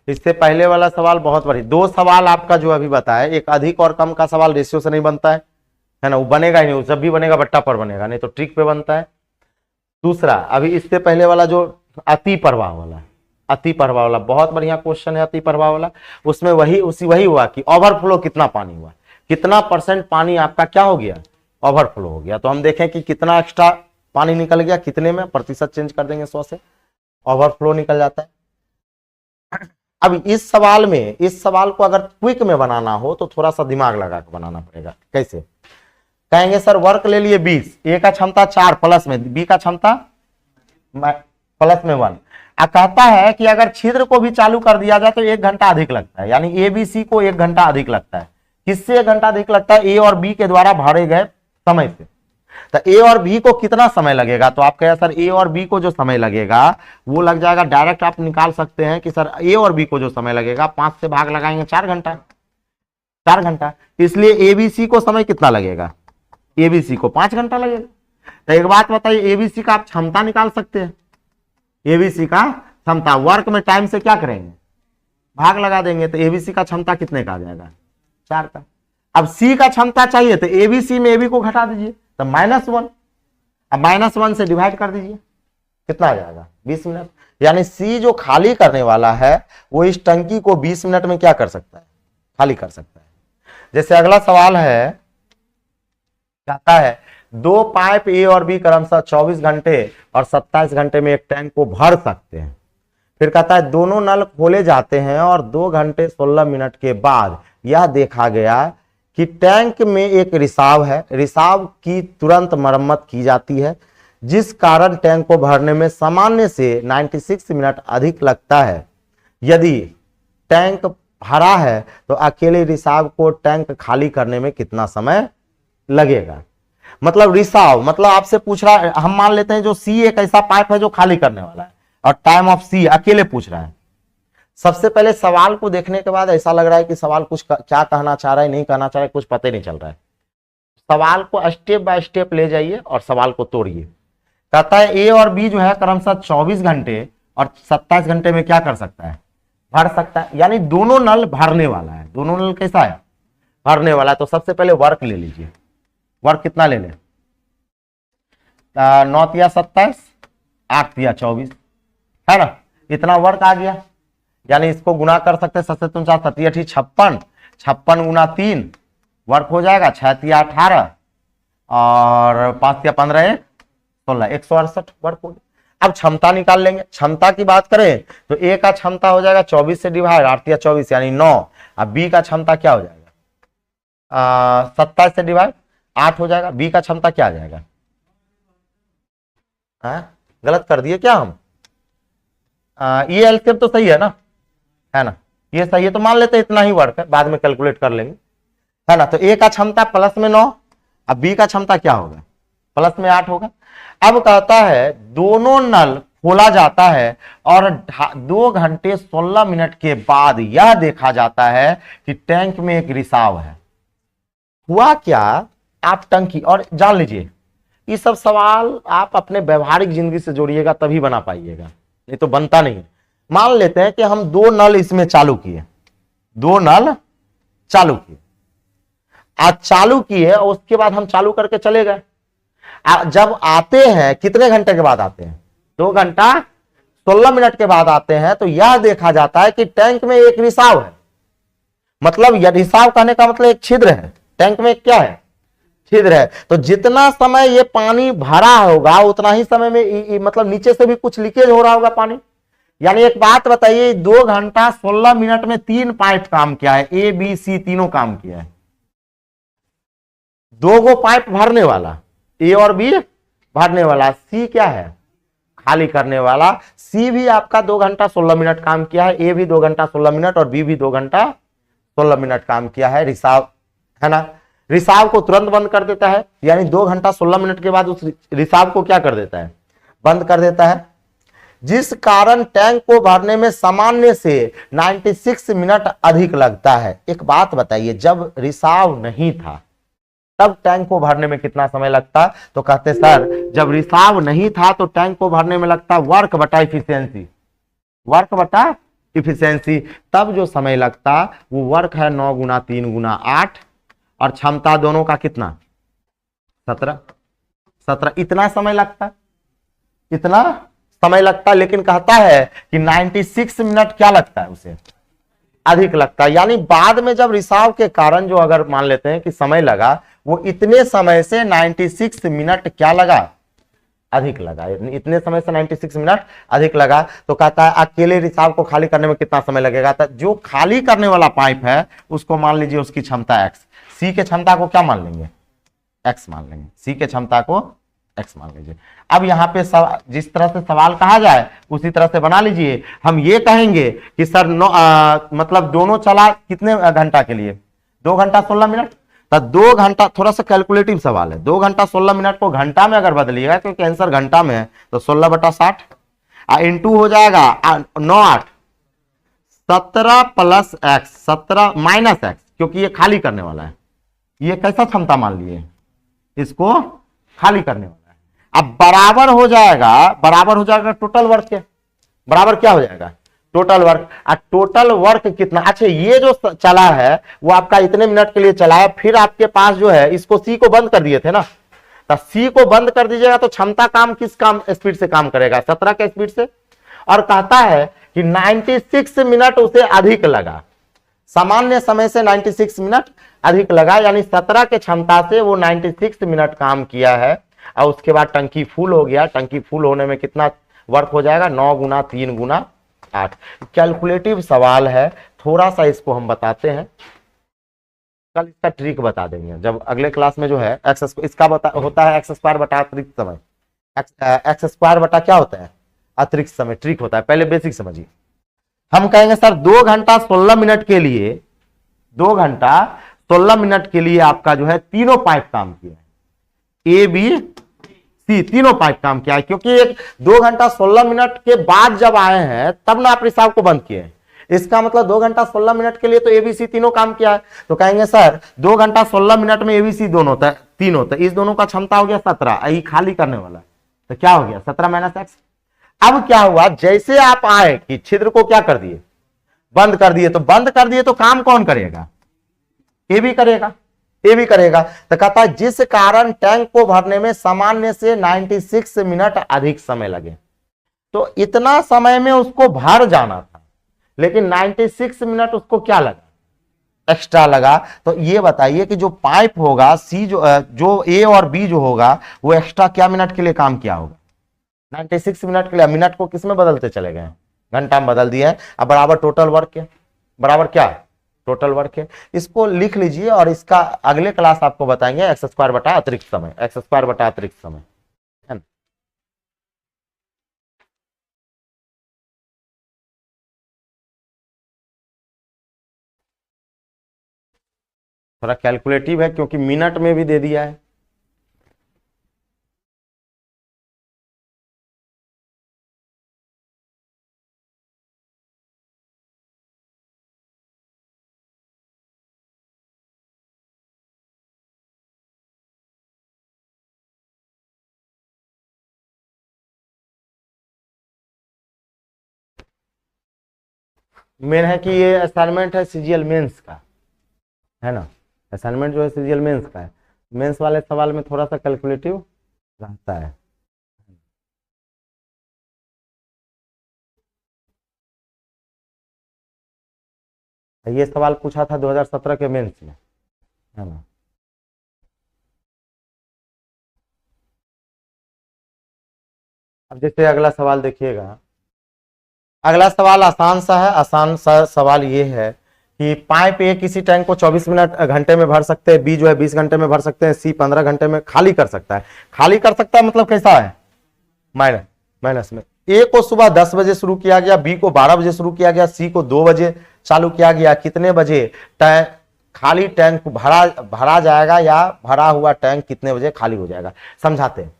इससे पहले वाला सवाल बहुत बढ़िया, दो सवाल आपका जो अभी बताया, एक अधिक और कम का सवाल रेशियो से नहीं बनता है ना, वो बनेगा ही नहीं, जब भी बनेगा बट्टा पर बनेगा, नहीं तो ट्रिक पे बनता है। दूसरा अभी इससे पहले वाला जो अति प्रवाह वाला, अति प्रवाह वाला बहुत बढ़िया क्वेश्चन है, अति प्रवाह वाला, उसमें वही हुआ कि ओवरफ्लो कितना पानी हुआ, कितना % पानी आपका क्या हो गया, ओवरफ्लो हो गया। तो हम देखें कि कितना एक्स्ट्रा पानी निकल गया, कितने में, प्रतिशत चेंज कर देंगे 100 से, ओवरफ्लो निकल जाता है। अब इस सवाल को अगर क्विक में बनाना हो तो थोड़ा सा दिमाग लगा के बनाना पड़ेगा। कैसे कहेंगे सर, वर्क ले लिए 20, ए का क्षमता 4 प्लस में बी का क्षमता प्लस में 1, कहता है कि अगर छिद्र को भी चालू कर दिया जाए तो 1 घंटा अधिक लगता है, यानी ए बी सी को 1 घंटा अधिक लगता है। किससे 1 घंटा अधिक लगता है, ए और बी के द्वारा भरे गए समय से। तो ए और बी को कितना समय लगेगा, तो आप कहें सर ए और बी को जो समय लगेगा वो लग जाएगा, डायरेक्ट आप निकाल सकते हैं कि सर ए और बी को जो समय लगेगा 5 से भाग लगाएंगे 4 घंटा, 4 घंटा। इसलिए एबीसी को समय कितना लगेगा, एबीसी को 5 घंटा लगेगा। तो एक बात बताइए, एबीसी का आप क्षमता निकाल सकते हैं, एबीसी का क्षमता वर्क में टाइम से क्या करेंगे, भाग लगा देंगे, तो एबीसी का क्षमता कितने का आ जाएगा, 4 का। अब सी का क्षमता चाहिए तो एबीसी में एबी को घटा दीजिए तो -1, अब -1 से डिवाइड कर दीजिए, कितना आ जाएगा 20 मिनट। यानी सी जो खाली करने वाला है वो इस टंकी को 20 मिनट में क्या कर सकता है, खाली कर सकता है। जैसे अगला सवाल है, कहता है 2 पाइप ए और बी क्रमशः 24 घंटे और 27 घंटे में एक टैंक को भर सकते हैं। फिर कहता है दोनों नल खोले जाते हैं और 2 घंटे 16 मिनट के बाद यह देखा गया कि टैंक में एक रिसाव है, रिसाव की तुरंत मरम्मत की जाती है, जिस कारण टैंक को भरने में सामान्य से 96 मिनट अधिक लगता है। यदि टैंक भरा है तो अकेले रिसाव को टैंक खाली करने में कितना समय लगेगा। मतलब रिसाव मतलब आपसे पूछ रहा है, हम मान लेते हैं जो सी एक ऐसा पाइप है जो खाली करने वाला है और टाइम ऑफ सी अकेले पूछ रहा है। सबसे पहले सवाल को देखने के बाद ऐसा लग रहा है कि सवाल कुछ क्या कहना चाह रहा है, नहीं कहना चाह रहा है, कुछ पता नहीं चल रहा है। सवाल को स्टेप बाय स्टेप ले जाइए और सवाल को तोड़िए। कहता है ए और बी जो है क्रमशः 24 घंटे और 27 घंटे में क्या कर सकता है, भर सकता है, यानी दोनों नल भरने वाला है। दोनों नल कैसा है, भरने वाला है। तो सबसे पहले वर्क ले लीजिए, वर्क कितना ले लें, 9 या 27, 8 या 24 है ना, इतना वर्क आ गया। यानी इसको गुना कर सकते हैं, 7 से 4 7 8 56, 56 गुना 3 वर्क हो जाएगा, 6 या 18 और 5 या 15 16, 168 वर्क हो गया। अब क्षमता निकाल लेंगे। क्षमता की बात करें तो ए का क्षमता हो जाएगा 24 से डिवाइड, 8 या 24 यानी 9। अब बी का क्षमता क्या हो जाएगा, 27 से डिवाइड 8 हो जाएगा। बी का क्षमता क्या आ जाएगा, गलत कर दिए क्या हम, ये एलसीएम तो सही है ना, ये सही है तो मान लेते हैं इतना ही वर्क है, बाद में कैलकुलेट कर लेंगे, है ना। तो ए का क्षमता प्लस में 9, अब बी का क्षमता क्या होगा, प्लस में 8 होगा। अब कहता है दोनों नल खोला जाता है और 2 घंटे 16 मिनट के बाद यह देखा जाता है कि टैंक में एक रिसाव है। हुआ क्या, आप टंकी, और जान लीजिए ये सब सवाल आप अपने व्यवहारिक जिंदगी से जोड़िएगा तभी बना पाइएगा, नहीं तो बनता नहीं है। मान लेते हैं कि हम 2 नल इसमें चालू किए, 2 नल चालू किए, आज चालू किए और उसके बाद हम चालू करके चले गए। जब आते हैं कितने घंटे के बाद आते हैं, 2 घंटा 16 मिनट के बाद आते हैं, तो यह देखा जाता है कि टैंक में एक रिसाव है। मतलब यह रिसाव कहने का मतलब एक छिद्र है, टैंक में क्या है, छिद्र है। तो जितना समय ये पानी भरा होगा उतना ही समय में मतलब नीचे से भी कुछ लीकेज हो रहा होगा पानी। यानी एक बात बताइए, 2 घंटा 16 मिनट में 3 पाइप काम किया है, ए बी सी तीनों काम किया है। 2 गो पाइप भरने वाला, ए और बी भरने वाला, सी क्या है, खाली करने वाला। सी भी आपका 2 घंटा 16 मिनट काम किया है, ए भी 2 घंटा 16 मिनट और बी भी 2 घंटा 16 मिनट काम किया है। रिसाव है ना, रिसाव को तुरंत बंद कर देता है, यानी 2 घंटा 16 मिनट के बाद उस रिसाव को क्या कर देता है, बंद कर देता है, जिस कारण टैंक को भरने में सामान्य से 96 मिनट अधिक लगता है। एक बात बताइए, जब रिसाव नहीं था तब टैंक को भरने में कितना समय लगता? तो कहते सर जब रिसाव नहीं था तो टैंक को भरने में लगता वर्क बटा इफिशियंसी, वर्क बटा इफिशियंसी। तब जो समय लगता वो वर्क है 9 गुना 3 गुना 8 और क्षमता दोनों का कितना 17 इतना समय लगता, इतना समय लगता। लेकिन कहता है कि 96 मिनट क्या लगता है, उसे अधिक लगता है। यानी बाद में जब रिसाव के कारण जो अगर मान लेते हैं कि समय लगा, वो इतने समय से 96 मिनट क्या लगा, अधिक लगा। इतने समय से 96 मिनट अधिक लगा। तो कहता है अकेले रिसाव को खाली करने में कितना समय लगेगा? तो जो खाली करने वाला पाइप है उसको मान लीजिए उसकी क्षमता x, सी के क्षमता को क्या मान लेंगे, x मान लेंगे, सी के क्षमता को x मान लीजिए। अब यहाँ पे जिस तरह से सवाल कहा जाए उसी तरह से बना लीजिए। हम ये कहेंगे कि सर मतलब दोनों चला कितने घंटा के लिए, 2 घंटा 16 मिनट। तो 2 घंटा, थोड़ा सा कैलकुलेटिव सवाल है, 2 घंटा 16 मिनट को घंटा में अगर बदलिएगा, क्योंकि आंसर घंटा में है, तो 16 बटा 60 इंटू हो जाएगा 9 8 17 प्लस एक्स 17 माइनस एक्स, क्योंकि ये खाली करने वाला है। ये कैसा क्षमता मान लिए, इसको खाली करने वाला है। अब बराबर हो जाएगा टोटल वर्क के, बराबर क्या हो जाएगा, टोटल वर्क। टोटल वर्क कितना, अच्छा ये जो चला है वो आपका इतने मिनट के लिए चला है, फिर आपके पास जो है इसको सी को बंद कर दिए थे ना, तो सी को बंद कर दीजिएगा तो क्षमता काम किस काम स्पीड से काम करेगा, 17 के स्पीड से। और कहता है कि 96 मिनट उसे अधिक लगा, सामान्य समय से 96 मिनट अधिक लगा, यानी 17 के क्षमता से वो 96 मिनट काम किया है। और उसके बाद टंकी फुल हो गया, टंकी फुल होने में कितना वर्क हो जाएगा, 9 गुना 3 गुना 8। कैलकुलेटिव सवाल है, थोड़ा सा इसको हम बताते हैं, कल इसका ट्रिक बता देंगे जब अगले क्लास में जो है एक्स इसका होता है एक्स स्क्वायर बटा अतिरिक्त समय, एक्स स्क्वायर बटा क्या होता है, अतिरिक्त समय, ट्रिक होता है। पहले बेसिक समझिए। हम कहेंगे सर 2 घंटा 16 मिनट के लिए, 2 घंटा 16 मिनट के लिए आपका जो है तीनों पाइप काम किया है, ए बी सी तीनों पाइप काम किया है। क्योंकि 2 घंटा 16 मिनट के बाद जब आए हैं तब ना आप रिसाव को बंद किए हैं, इसका मतलब 2 घंटा 16 मिनट के लिए तो एबीसी तीनों काम किया है। तो कहेंगे सर 2 घंटा 16 मिनट में एबीसी दोनों होता है, तीनों होता है, इस दोनों का क्षमता हो गया 17, यही खाली करने वाला, तो क्या हो गया 17 माइनस एक्स। अब क्या हुआ, जैसे आप आए कि छिद्र को क्या कर दिए, बंद कर दिए, तो बंद कर दिए तो काम कौन करेगा, ए भी करेगा, ए भी करेगा। तो कहता है जिस कारण टैंक को भरने में सामान्य से 96 मिनट अधिक समय लगे। तो इतना समय में उसको भर जाना था, लेकिन 96 मिनट उसको क्या लगा, एक्स्ट्रा लगा। तो ये बताइए कि जो पाइप होगा सी, जो ए और बी जो होगा, वो एक्स्ट्रा क्या मिनट के लिए काम किया होगा, 96 मिनट के लिए। मिनट को किस में बदलते चले गए, घंटा में बदल दिया है। अब बराबर टोटल वर्क है, बराबर क्या टोटल वर्क है। इसको लिख लीजिए और इसका अगले क्लास आपको बताएंगे एक्स स्क्वायर बटा अतिरिक्त समय, एक्स स्क्वायर बटा अतिरिक्त समय, है ना। थोड़ा कैलकुलेटिव है क्योंकि मिनट में भी दे दिया है। मेन है कि ये असाइनमेंट है सीजीएल मेंस का, है ना, असाइनमेंट जो है सीजीएल मेंस का है। मेंस वाले सवाल में थोड़ा सा कैलकुलेटिव रहता है। ये सवाल पूछा था 2017 के मेंस में, है ना। अब जैसे अगला सवाल देखिएगा, अगला सवाल आसान सा है। आसान सा सवाल ये है कि पाइप ए किसी टैंक को 24 मिनट घंटे में भर सकते हैं, बी जो है 20 घंटे में भर सकते हैं, सी 15 घंटे में खाली कर सकता है। खाली कर सकता है मतलब कैसा है, माइनस में। ए को सुबह 10 बजे शुरू किया गया, बी को 12 बजे शुरू किया गया, सी को 2 बजे चालू किया गया। कितने बजे टैंक खाली टैंक भरा जाएगा या भरा हुआ टैंक कितने बजे खाली हो जाएगा, समझाते हैं।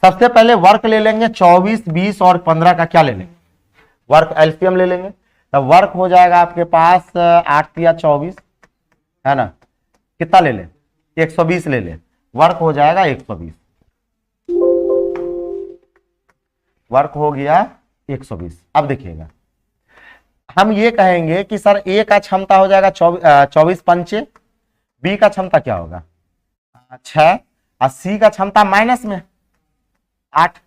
सबसे पहले वर्क ले लेंगे, 24, 20 और 15 का क्या ले लेंगे, वर्क एलसीएम ले लेंगे। तब वर्क हो जाएगा आपके पास 8 या 24, है ना। कितना ले लें, 120 ले लें, वर्क हो जाएगा 120, वर्क हो गया 120। अब देखिएगा, हम ये कहेंगे कि सर ए का क्षमता हो जाएगा 24 पंचे, बी का क्षमता क्या होगा 6, और सी का क्षमता माइनस में 8,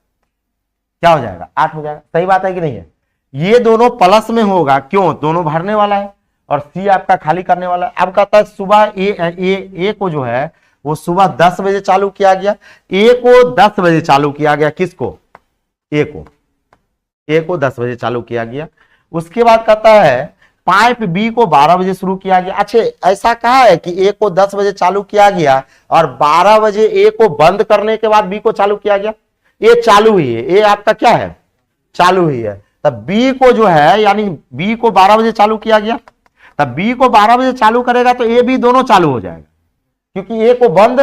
क्या हो जाएगा 8 हो जाएगा। सही बात है कि नहीं है। ये दोनों प्लस में होगा, क्यों, दोनों भरने वाला है और सी आपका खाली करने वाला है। अब कहता है सुबह ए को जो है वो सुबह 10 बजे चालू किया गया, ए को 10 बजे चालू किया गया, किसको, ए को 10 बजे चालू किया गया। उसके बाद कहता है पाइप बी को 12 बजे शुरू किया गया। अच्छा, ऐसा कहा है कि ए को 10 बजे चालू किया गया और 12 बजे ए को बंद करने के बाद बी को चालू किया गया। ए चालू ही है, ए आपका क्या है, चालू ही है। तब बी को जो है, यानी बी को 12 बजे चालू किया गया, तब बी को 12 बजे चालू करेगा तो ए बी दोनों चालू हो जाएगा, क्योंकि ए को बंद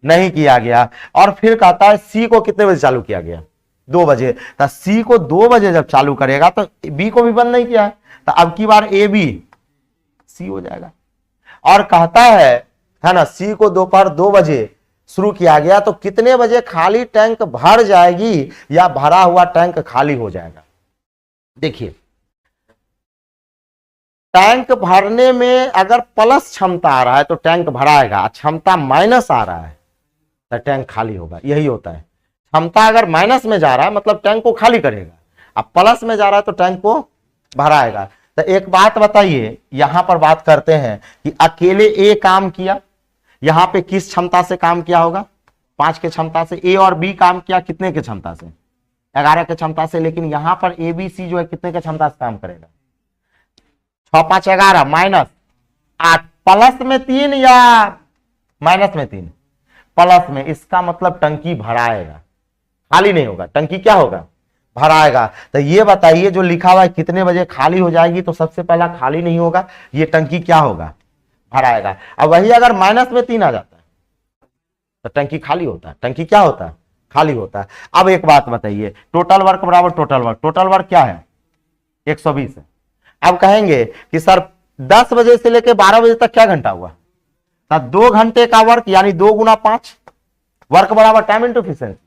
नहीं किया गया। और फिर कहता है सी को कितने बजे चालू किया गया, 2 बजे। तो सी को 2 बजे जब चालू करेगा तो बी को भी बंद नहीं किया है, तो अब की बार ए बी सी हो जाएगा। और कहता है ना, सी को दोपहर 2 बजे शुरू किया गया तो कितने बजे खाली टैंक भर जाएगी या भरा हुआ टैंक खाली हो जाएगा। देखिए, टैंक भरने में अगर प्लस क्षमता आ रहा है तो टैंक भराएगा, क्षमता माइनस आ रहा है तो टैंक खाली होगा, यही होता है। क्षमता अगर माइनस में जा रहा है मतलब टैंक को खाली करेगा, अब प्लस में जा रहा है तो टैंक को भराएगा। तो एक बात बताइए, यहां पर बात करते हैं कि अकेले ए काम किया, यहां पे किस क्षमता से काम किया होगा, 5 के क्षमता से। ए और बी काम किया कितने के क्षमता से, 11 के क्षमता से। लेकिन यहां पर ए बी सी जो है कितने के क्षमता से काम करेगा, 6 5 11 माइनस 8, प्लस में 3 या माइनस में 3, प्लस में। इसका मतलब टंकी भराएगा, खाली नहीं होगा, टंकी क्या होगा, भराएगा। तो ये बताइए जो लिखा हुआ है कितने बजे खाली हो जाएगी, तो सबसे पहला खाली नहीं होगा, ये टंकी क्या होगा, भराएगा। अब वही अगर माइनस में 3 आ जाता है तो टंकी खाली होता है, टंकी क्या होता है, खाली होता है। अब एक बात बताइए, टोटल वर्क बराबर टोटल वर्क, टोटल वर्क क्या है 120 है। अब कहेंगे कि सर 10 बजे से लेकर 12 बजे तक क्या घंटा हुआ, तो 2 घंटे का वर्क, यानी 2 गुना 5, वर्क बराबर टाइम इंटू एफिशिएंसी,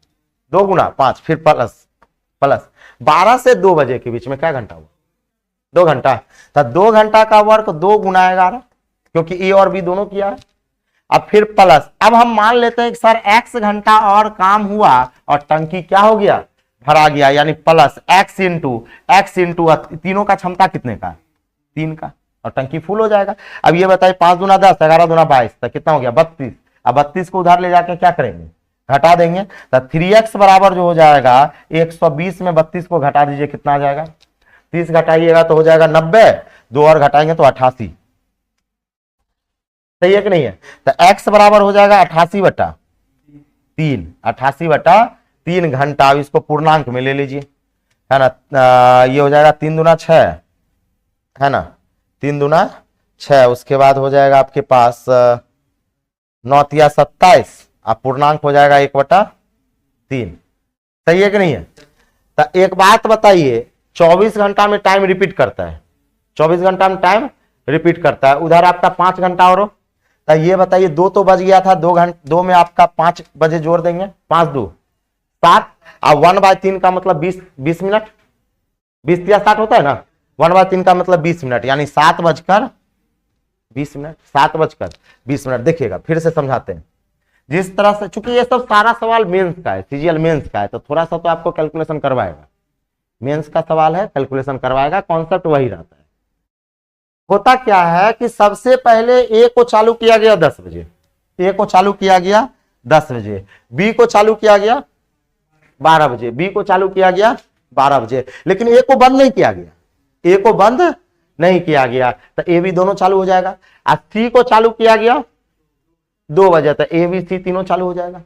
2 गुना 5 फिर प्लस 12 से 2 बजे के बीच में क्या घंटा हुआ, 2 घंटा। तो 2 घंटा का वर्क 2 गुना 11, क्योंकि ए और बी दोनों किया है। अब फिर प्लस, अब हम मान लेते हैं कि सर x घंटा और काम हुआ और टंकी क्या हो गया, भरा गया, यानी प्लस x इंटू तीनों का क्षमता कितने का, 3 का, और टंकी फुल हो जाएगा। अब ये बताइए 5 दूना 10, 11 दूना 22, तो कितना हो गया 32। अब 32 को उधार ले जाके क्या करेंगे, घटा देंगे। तो 3x बराबर जो हो जाएगा 120 में 32 को घटा दीजिए, कितना आ जाएगा, 30 घटाइएगा तो हो जाएगा 90, 2 और घटाएंगे तो 88। सही है कि नहीं है। तो x बराबर हो जाएगा 88/3, 88/3 घंटा। अब इसको पूर्णांक में ले लीजिए, है ना। ये हो जाएगा 3 दूना 6, है ना, 3 दूना 6। उसके बाद हो जाएगा आपके पास 9 तिया 27, अब पूर्णांक हो जाएगा 1/3। सही है कि नहीं है। तो एक बात बताइए, 24 घंटा में टाइम रिपीट करता है, 24 घंटा में टाइम रिपीट करता है। उधर आपका 5 घंटा और, तो ये बताइए 2 तो बज गया था, 2 में आपका 5 बजे जोड़ देंगे, 5 2 7, अब 1/3 का मतलब 20 मिनट, 20 या 60 होता है ना, 1/3 का मतलब 20 मिनट, यानी 7:20 मिनट, 7:20 मिनट। देखिएगा फिर से समझाते हैं, जिस तरह से, चूंकि ये सब सारा सवाल मेंस का है, सीजीएल मेंस का है, तो थोड़ा सा तो आपको कैलकुलेशन करवाएगा। मेंस का सवाल है, कैलकुलेशन करवाएगा, कॉन्सेप्ट वही रहता है। होता क्या है कि सबसे पहले ए को चालू किया गया 10 बजे, ए को चालू किया गया 10 बजे, बी को चालू किया गया 12 बजे, बी को चालू किया गया 12 बजे, लेकिन ए को बंद नहीं किया गया, ए को बंद नहीं किया गया, तो ए बी दोनों चालू हो जाएगा। और सी को चालू किया गया 2 बजे, तो ए बी सी तीनों चालू हो जाएगा।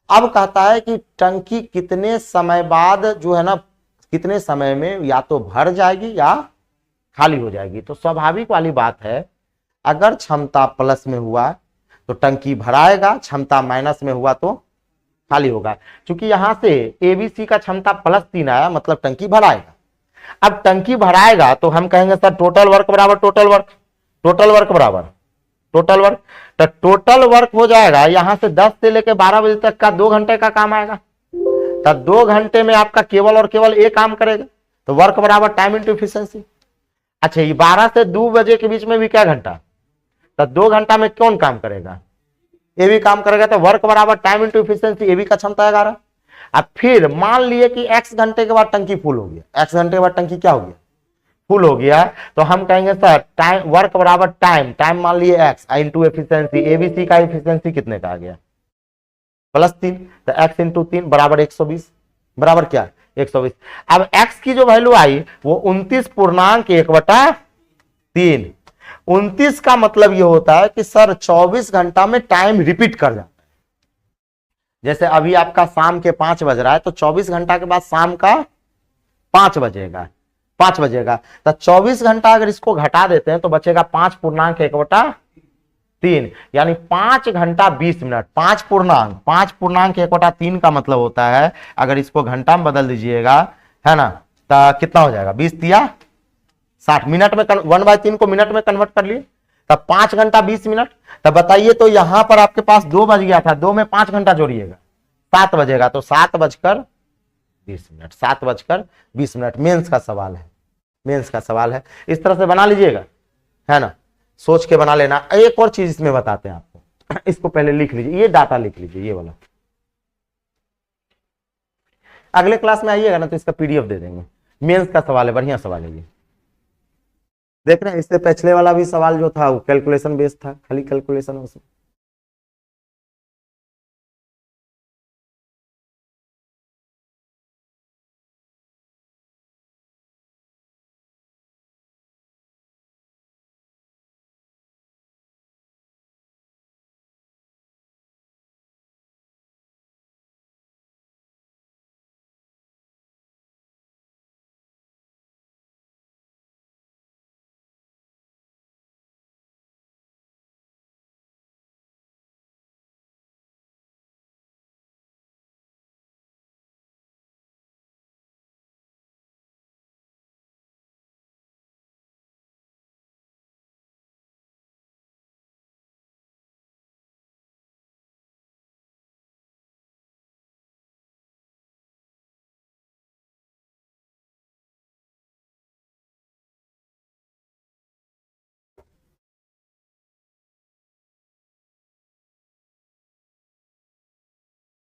अब कहता है कि टंकी कितने समय बाद जो है ना, कितने समय में या तो भर जाएगी या खाली हो जाएगी। तो स्वाभाविक वाली बात है, अगर क्षमता प्लस में हुआ तो टंकी भराएगा, क्षमता माइनस में हुआ तो खाली होगा। क्योंकि यहां से एबीसी का क्षमता +3 आया, मतलब टंकी भराएगा। अब टंकी भराएगा तो हम कहेंगे सर टोटल वर्क बराबर टोटल वर्क, टोटल वर्क बराबर टोटल वर्क, तो टोटल वर्क हो जाएगा यहां से 10 से लेकर 12 बजे तक का 2 घंटे का काम आएगा। तो 2 घंटे में आपका केवल और केवल एक काम करेगा, तो वर्क बराबर टाइम इंटू एफिशिएंसी। अच्छा, ये 12 से 2 बजे के बीच में भी क्या घंटा, तो 2 घंटा में कौन काम करेगा, ये भी काम करेगा, तो वर्क बराबर टाइम इंटू एफिशिएंसी, ये भी का क्षमता 11। अब फिर मान लिए कि x घंटे के बाद टंकी फुल हो गया, x घंटे के बाद टंकी क्या हो गया, फुल हो गया, तो हम कहेंगे सर टाइम वर्क बराबर टाइम, टाइम मान लिए x इंटू एफिशिएंसी, एबीसी का एफिशिएंसी कितने का आ गया +3, तो x इंटू 3 बराबर 120, बराबर क्या 120। अब x की जो वैल्यू आई वो 29.1/3। 29 का मतलब ये होता है कि सर 24 घंटा में टाइम रिपीट कर जाता है। जैसे अभी आपका शाम के 5 बज रहा है, तो 24 घंटा के बाद शाम का 5 बजेगा, 5 बजेगा, तो 24 घंटा अगर इसको घटा देते हैं तो बचेगा 5.1/3, यानी 5 घंटा 20 मिनट। 5.1/3 का मतलब होता है, अगर इसको घंटा में बदल दीजिएगा है ना, तो कितना हो जाएगा 20 तिया 60 मिनट में 1/3 को मिनट में कन्वर्ट कर लिए, तब 5 घंटा 20 मिनट। तब बताइए, तो यहां पर आपके पास 2 बज गया था, 2 में 5 घंटा जोड़िएगा 7 बजेगा, तो 7:20, 7:20। मेंस का सवाल है, मेंस का सवाल है, इस तरह से बना लीजिएगा, है ना, सोच के बना लेना। एक और चीज इसमें बताते हैं आपको, इसको पहले लिख लीजिए, ये डाटा लिख लीजिए, ये वाला। अगले क्लास में आइएगा ना तो इसका पीडीएफ दे देंगे। मेंस का सवाल है, बढ़िया सवाल है ये। देख रहे हैं, इससे पिछले वाला भी सवाल जो था वो कैलकुलेशन बेस्ड था, खाली कैलकुलेशन उसमें।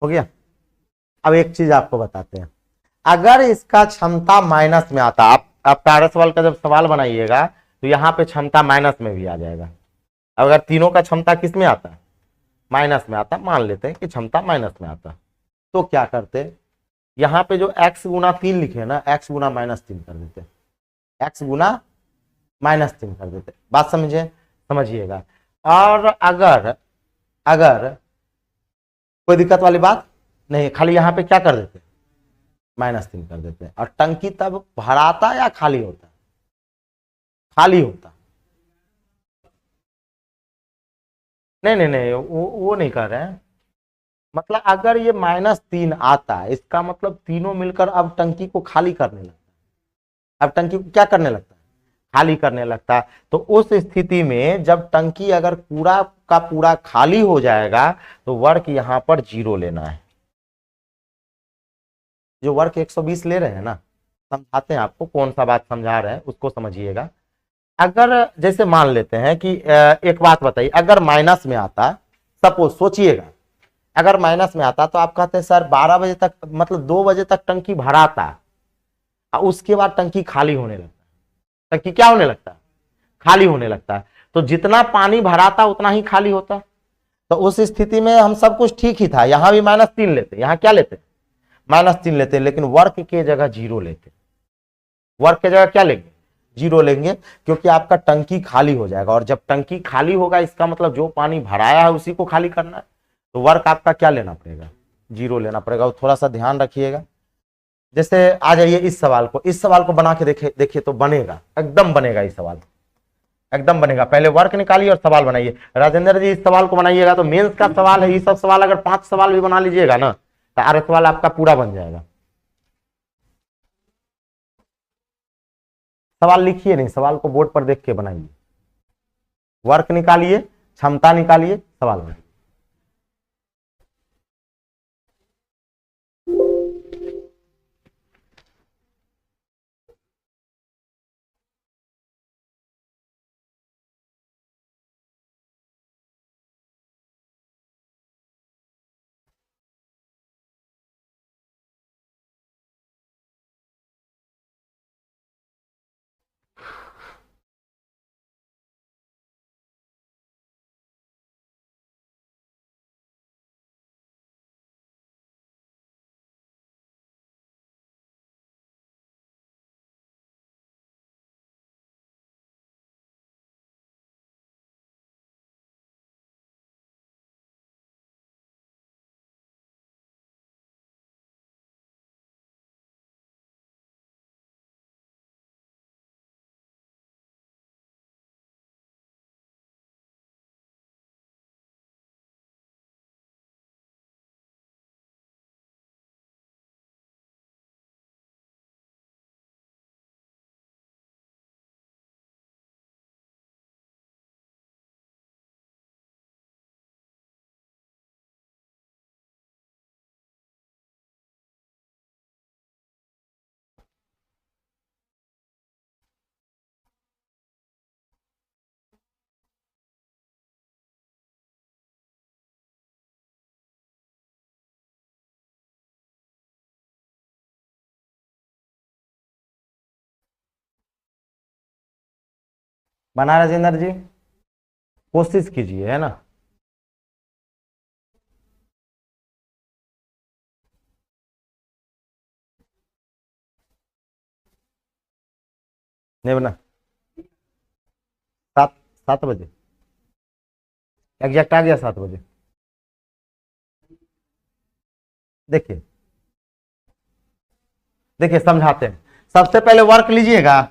हो गया। अब एक चीज आपको बताते हैं, अगर इसका क्षमता माइनस में आता, आप पैरासवाल का जब सवाल बनाइएगा तो यहां पे क्षमता माइनस में भी आ जाएगा। अगर तीनों का क्षमता किस में आता है, माइनस में आता, मान लेते हैं कि क्षमता माइनस में आता, तो क्या करते, यहां पे जो x गुना 3 लिखे ना, x गुना -3 कर देते, x गुना -3 कर देते। बात समझे, समझिएगा। और अगर कोई दिक्कत वाली बात नहीं, खाली यहां पे क्या कर देते, -3 कर देते हैं। और टंकी तब भराता या खाली होता, खाली होता, नहीं वो नहीं कर रहे हैं। मतलब अगर ये -3 आता, इसका मतलब तीनों मिलकर अब टंकी को खाली करने लगता है, अब टंकी को क्या करने लगता है, खाली करने लगता है। तो उस स्थिति में जब टंकी अगर पूरा का पूरा खाली हो जाएगा तो वर्क यहां पर 0 लेना है। जो वर्क 120 ले रहे हैं ना, समझाते हैं आपको, कौन सा बात समझा रहे हैं उसको समझिएगा। अगर जैसे मान लेते हैं कि एक बात बताइए, अगर माइनस में आता, सपोज सोचिएगा अगर माइनस में आता तो आप कहते हैं सर 12 बजे तक, मतलब 2 बजे तक टंकी भराता, और उसके बाद टंकी खाली होने लगता है। टंकी क्या होने लगता है? खाली होने लगता है। तो जितना पानी भराता उतना ही खाली होता। तो उस स्थिति में हम सब कुछ ठीक ही था, यहां भी -3 लेते, यहां क्या लेते? -3 लेते, लेकिन वर्क के जगह 0 लेते। वर्क के जगह क्या लेंगे? 0 लेंगे, क्योंकि आपका टंकी खाली हो जाएगा, और जब टंकी खाली होगा इसका मतलब जो पानी भराया है उसी को खाली करना है, तो वर्क आपका क्या लेना पड़ेगा? 0 लेना पड़ेगा। थोड़ा सा ध्यान रखिएगा। जैसे आ जाइए इस सवाल को बना के देखिए तो बनेगा, एकदम बनेगा। इस सवाल एकदम बनेगा। पहले वर्क निकालिए और सवाल बनाइए। राजेंद्र जी इस सवाल को बनाइएगा तो मेंस का सवाल है, ये सब सवाल अगर 5 सवाल भी बना लीजिएगा ना तो आर सवाल आपका पूरा बन जाएगा। सवाल लिखिए नहीं, सवाल को बोर्ड पर देख के बनाइए। वर्क निकालिए, क्षमता निकालिए, सवाल बनाइए। बना राजेंद्र जी? कोशिश कीजिए, है ना। नहीं बना? 7 बजे एग्जैक्ट आ गया। 7 बजे देखिए देखिए समझाते हैं। सबसे पहले वर्क लीजिएगा।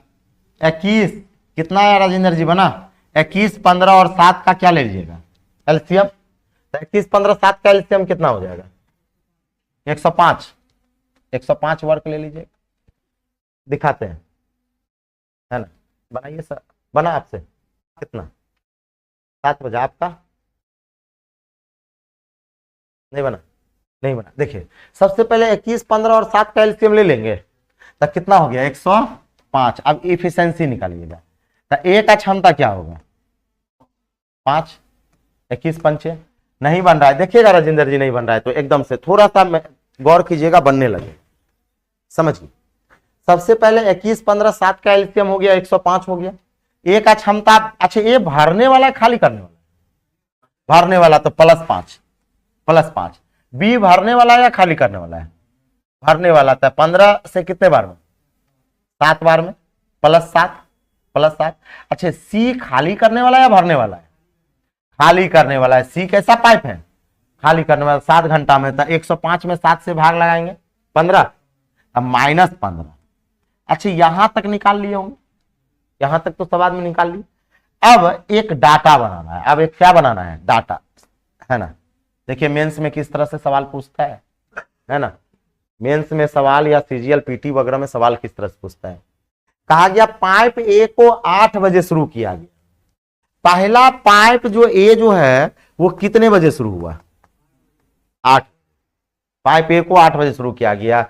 21 कितना है राजेंद्र जी? बना 21, 15 और 7 का क्या ले लीजिएगा? एलसीएम। तो 21, 15, 7 का एलसीएम कितना हो जाएगा? 105। 105 वर्क ले लीजिए, दिखाते हैं, है ना। बनाइए सर, बना आपसे कितना? 7 बजे आपका नहीं बना? नहीं बना। देखिए सबसे पहले 21, 15 और 7 का एलसीएम ले लेंगे तो कितना हो गया? 105। अब इफिशियंसी निकालिएगा। तो ए का क्षमता क्या होगा? 5। 21 पंचे नहीं बन रहा है, देखिएगा राजेंद्र जी नहीं बन रहा है तो एकदम से थोड़ा सा गौर कीजिएगा, बनने लगे, समझिए। सबसे पहले 21, 15, 7 का एलसीएम हो गया, 105 हो गया। ए का क्षमता, अच्छा ये भरने वाला है खाली करने वाला? भरने वाला तो +5 +5। बी भरने वाला है या खाली करने वाला है? भरने वाला था। 15 से कितने बार में? 7 बार में, +7। अच्छा सी खाली करने वाला है या भरने वाला है? खाली करने वाला है। सी कैसा पाइप है? खाली करने वाला। 7 घंटा में था। 105 में 7 से भाग लगाएंगे 15, अब -15। अच्छा यहां तक निकाल लिए होंगे, यहां तक तो सवाल में निकाल लिए। अब एक डाटा बनाना है। अब एक क्या बनाना है? डाटा, है ना। देखिए मेंस में किस तरह से सवाल पूछता है ना। मेंस में सवाल या सीजीएल पीटी वगैरह में सवाल किस तरह से पूछता है। कहा गया पाइप ए को 8 बजे शुरू किया गया। पहला पाइप जो ए जो है वो कितने बजे शुरू हुआ? 8। पाइप ए को 8 बजे शुरू किया गया।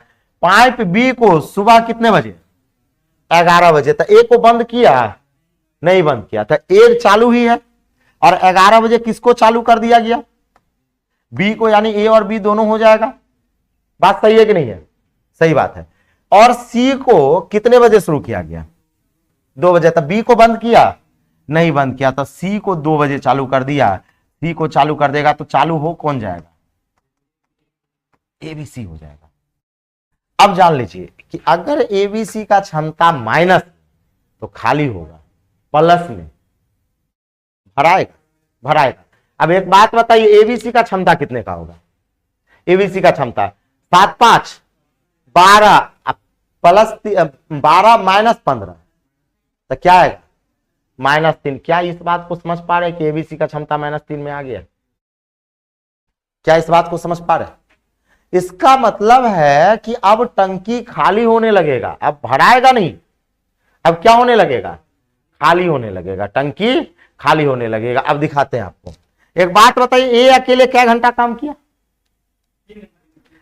पाइप बी को सुबह कितने बजे? 11 बजे। तो ए को बंद किया? नहीं बंद किया था। ए चालू ही है और 11 बजे किसको चालू कर दिया गया? बी को यानी ए और बी दोनों हो जाएगा। बात सही है कि नहीं है? सही बात है। और सी को कितने बजे शुरू किया गया? 2 बजे। तब बी को बंद किया? नहीं बंद किया। तो सी को 2 बजे चालू कर दिया। सी को चालू कर देगा तो चालू हो कौन जाएगा? एबीसी हो जाएगा। अब जान लीजिए कि अगर एबीसी का क्षमता माइनस तो खाली होगा, प्लस में भराएगा। अब एक बात बताइए, एबीसी का क्षमता कितने का होगा? एबीसी का क्षमता 7 5 12 प्लस 12 माइनस 15 तो क्या आएगा? -3। क्या इस बात को समझ पा रहे हैं कि एबीसी का क्षमता -3 में आ गया? क्या इस बात को समझ पा रहे हैं? इसका मतलब है कि अब टंकी खाली होने लगेगा, अब भराएगा नहीं। अब क्या होने लगेगा? खाली होने लगेगा, टंकी खाली होने लगेगा। अब दिखाते हैं आपको। एक बात बताइए, ए अकेले क्या घंटा काम किया?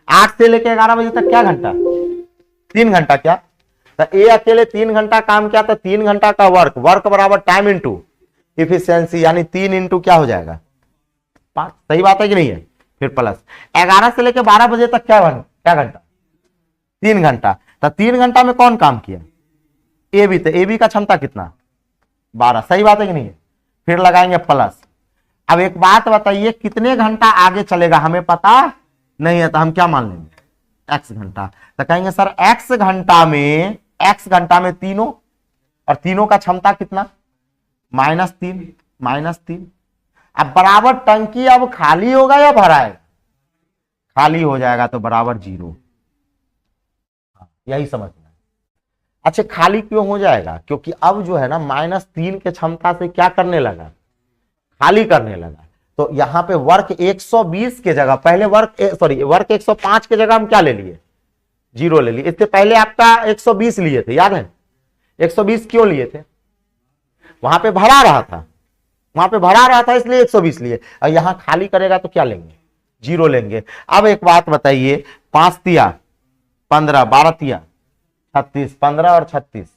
8 से लेकर 11 बजे तक क्या घंटा? 3 घंटा। क्या तो ए अकेले 3 घंटा काम किया, तो 3 घंटा का वर्क बराबर टाइम इंटू इफिशियंसी, यानी 3 इंटू क्या हो जाएगा? 5। सही बात है कि नहीं है? फिर प्लस 11 से लेकर 12 बजे तक क्या घंटा? 3 घंटा। तो 3 घंटा में कौन काम किया? A B. तो ए बी का क्षमता कितना? 12। सही बात है कि नहीं है? फिर लगाएंगे प्लस। अब एक बात बताइए, कितने घंटा आगे चलेगा हमें पता नहीं है, तो हम क्या मान लेंगे? x घंटा। तो कहेंगे सर x घंटा में तीनों, और तीनों का क्षमता कितना? -3। अब बराबर टंकी अब खाली होगा या भराएगा? खाली हो जाएगा तो बराबर 0। यही समझना है। अच्छा, खाली क्यों हो जाएगा? क्योंकि अब जो है ना -3 के क्षमता से क्या करने लगा? खाली करने लगा। तो यहां पे वर्क 120 के जगह पहले वर्क 105 के जगह हम क्या ले लिए? 0 ले लिए। इससे पहले आपका 120 लिए थे, याद है? 120 क्यों लिए थे? वहां पे भरा रहा था इसलिए 120 लिए। और यहां खाली करेगा तो क्या लेंगे? 0 लेंगे। अब एक बात बताइए, 5 तिया 15, 12 तिया 36, 15 और 36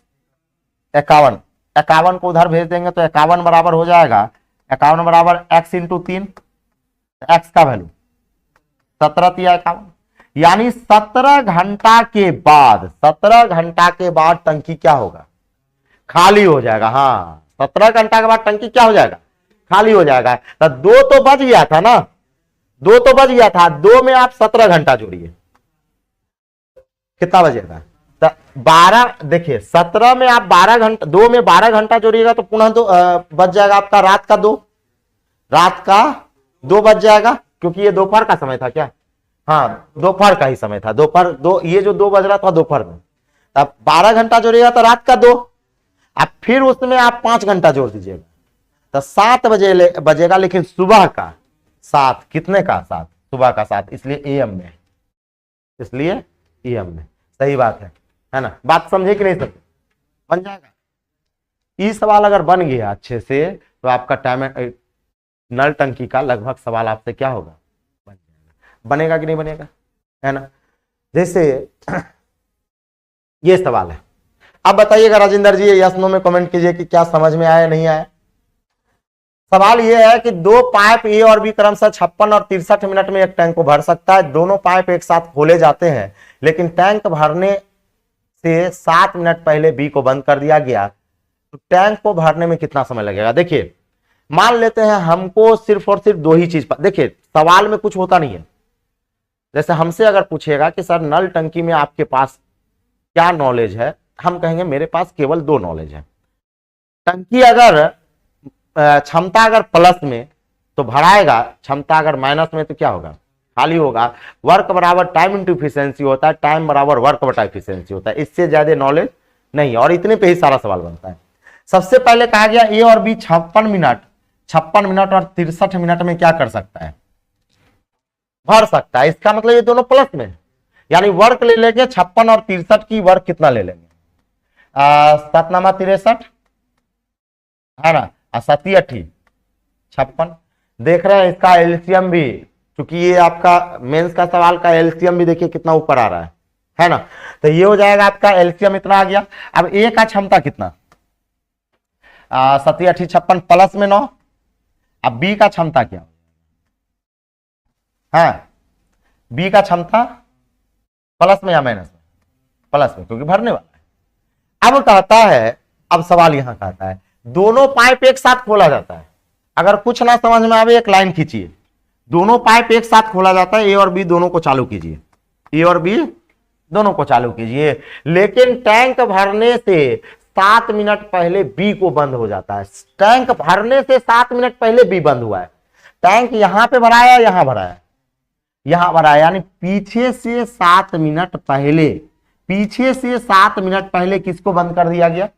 51। 51 को उधर भेज देंगे तो 51 बराबर हो जाएगा, 51 बराबर x इंटू 3, x का वैल्यू 17 तिया 51। यानी 17 घंटा के बाद टंकी क्या होगा? खाली हो जाएगा। हाँ, 17 घंटा के बाद टंकी क्या हो जाएगा? खाली हो जाएगा। तो 2 तो बच गया था ना, 2 में आप 17 घंटा जोड़िए, कितना बचेगा? तो 12। देखिए 17 में आप 12 घंटा, 2 में 12 घंटा जोड़िएगा तो पुनः बच जाएगा आपका रात का 2 बच जाएगा, क्योंकि ये दोपहर का समय था। क्या? हाँ, दोपहर का ही समय था। दोपहर 2, ये जो 2 बज रहा था दोपहर में। अब 12 घंटा जोड़िएगा तो रात का 2। अब फिर उसमें आप 5 घंटा जोड़ दीजिएगा तो 7 बजे बजेगा, लेकिन सुबह का 7। कितने का? 7। सुबह का 7, इसलिए एएम में, सही बात है ना? बात समझे कि नहीं समझे? बन जाएगा। ये सवाल अगर बन गया अच्छे से तो आपका टाइम नल टंकी का लगभग सवाल आपसे क्या होगा? बन जाएगा। बनेगा कि नहीं बनेगा? है ना? जैसे ये सवाल है। अब बताइएगा राजेंद्र जी, यस नो में कमेंट कीजिए कि क्या समझ में आया नहीं आया। सवाल यह है कि 2 पाइप ए और बी क्रमशः 56 और 63 मिनट में एक टैंक को भर सकता है। दोनों पाइप एक साथ खोले जाते हैं, लेकिन टैंक भरने से 7 मिनट पहले बी को बंद कर दिया गया, तो टैंक को भरने में कितना समय लगेगा? देखिए, मान लेते हैं हमको सिर्फ और सिर्फ 2 ही चीज पर। देखिए सवाल में कुछ होता नहीं है। जैसे हमसे अगर पूछेगा कि सर नल टंकी में आपके पास क्या नॉलेज है, हम कहेंगे मेरे पास केवल 2 नॉलेज है। टंकी अगर क्षमता अगर प्लस में तो भराएगा, क्षमता अगर माइनस में तो क्या होगा? खाली होगा। वर्क बराबर टाइम इंटू इफिशियंसी होता है, टाइम बराबर वर्क बटा इफिशियंसी होता है। इससे ज्यादा नॉलेज नहीं, और इतने पे ही सारा सवाल बनता है। सबसे पहले कहा गया ए और बी 56 मिनट और 63 मिनट में क्या कर सकता है? भर सकता है। इसका मतलब ये दोनों प्लस में, यानी वर्क ले लेंगे 56 और 63 की। वर्क कितना ले लेंगे? 7 × 63 है ना, 7 × 8 56। देख रहे हैं इसका एलसीएम भी, क्योंकि ये आपका मेंस का सवाल का एलसीएम भी देखिए कितना ऊपर आ रहा है ना? तो ये हो जाएगा आपका एलसीएम इतना आ गया। अब ए का क्षमता कितना? 7 × 8 56 प्लस में 9। अब बी का क्षमता क्या? हाँ, बी का क्षमता प्लस में या माइनस में? प्लस में, क्योंकि भरने वाला है। अब कहता है, अब सवाल यहां कहता है दोनों पाइप एक साथ खोला जाता है। अगर कुछ ना समझ में आवे एक लाइन खींचिए, दोनों पाइप एक साथ खोला जाता है, ए और बी दोनों को चालू कीजिए, ए और बी दोनों को चालू कीजिए, लेकिन टैंक भरने से 7 मिनट पहले बी को बंद हो जाता है। टैंक भरने से 7 मिनट पहले बी बंद हुआ है। टैंक यहां पे भराया, यहां भराया, यहां भराया, यानी पीछे से 7 मिनट पहले, पीछे से 7 मिनट पहले किसको बंद कर दिया गया?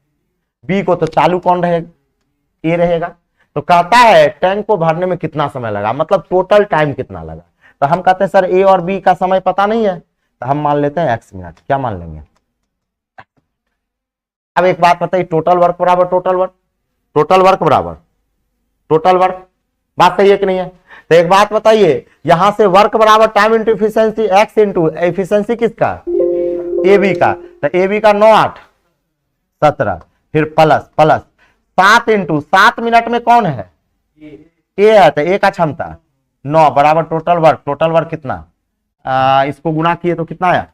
बी को। तो चालू कौन रहेगा? ए रहेगा। तो कहता है टैंक को भरने में कितना समय लगा, मतलब टोटल टाइम कितना लगा। तो हम कहते हैं सर ए और बी का समय पता नहीं है, तो हम मान लेते हैं x मिनट। क्या मान लेंगे? अब एक बात बताइए, टोटल वर्क बराबर टोटल वर्क, टोटल वर्क बराबर टोटल वर्क, बात सही है कि नहीं है? तो एक बात बताइए, यहां से वर्क बराबर time into efficiency, x into efficiency किसका? ए बी का। तो ए बी का 9 8 17, फिर प्लस प्लस 7 इंटू 7 मिनट में कौन है? ए है, तो ए का क्षमता 9 बराबर टोटल वर्क। टोटल वर्क कितना? इसको गुना किए तो कितना आया?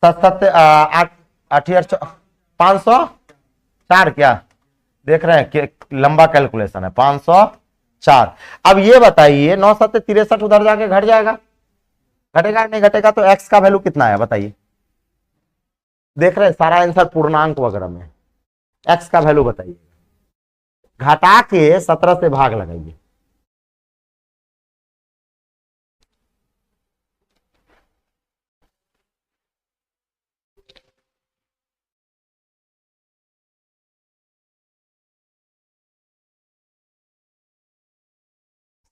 504, क्या देख रहे हैं कि लंबा कैलकुलेशन है, 504। अब ये बताइए 9 7 63 उधर जाके घट जाएगा, घटेगा नहीं घटेगा? तो x का वैल्यू कितना है बताइए? देख रहे हैं सारा आंसर पूर्णांक वगैरह में, x का वैल्यू बताइए, घटा के 17 से भाग लगाइए।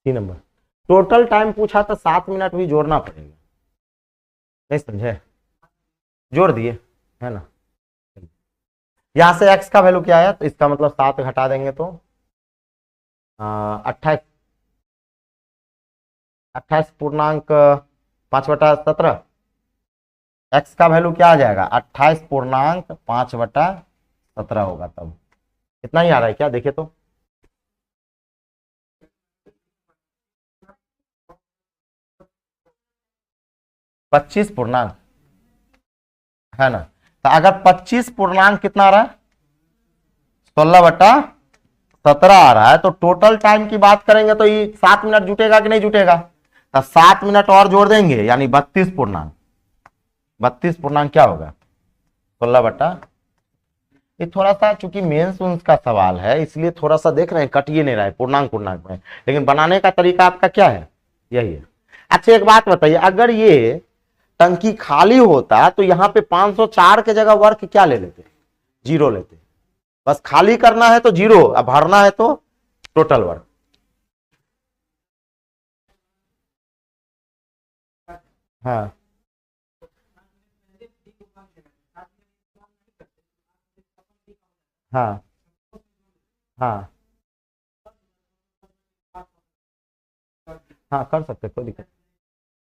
नंबर टोटल टाइम पूछा तो 7 मिनट भी जोड़ना पड़ेगा, नहीं समझे? जोड़ दिए है ना। यहां से x का वैल्यू क्या आया, तो इसका मतलब 7 घटा देंगे तो 28 पूर्णांक 5/17। x का वैल्यू क्या आ जाएगा? 28 पूर्णांक 5/17 होगा। तब कितना ही आ रहा है क्या, देखिए तो 25 पूर्णांक है ना। तो अगर 25 पूर्णांक कितना आ रहा है? 16/17 आ रहा है। तो टोटल टाइम की बात करेंगे तो ये 7 मिनट जुटेगा कि नहीं जुटेगा? तो 7 मिनट और जोड़ देंगे, यानी 32 पूर्णांक। 32 पूर्णांक क्या होगा? 16 ये थोड़ा सा चूंकि मेंस उन्स का सवाल है, इसलिए थोड़ा सा देख रहे हैं कटिए नहीं रहा है पूर्णांक पूर्णांक में, लेकिन बनाने का तरीका आपका क्या है? यही है। अच्छा एक बात बताइए, अगर ये टंकी खाली होता तो यहां पे 504 के जगह वर्क क्या ले लेते? 0 लेते। बस खाली करना है तो 0, अब भरना है तो टोटल वर्क। हाँ हाँ हाँ हाँ, कर सकते, कोई दिक्कत।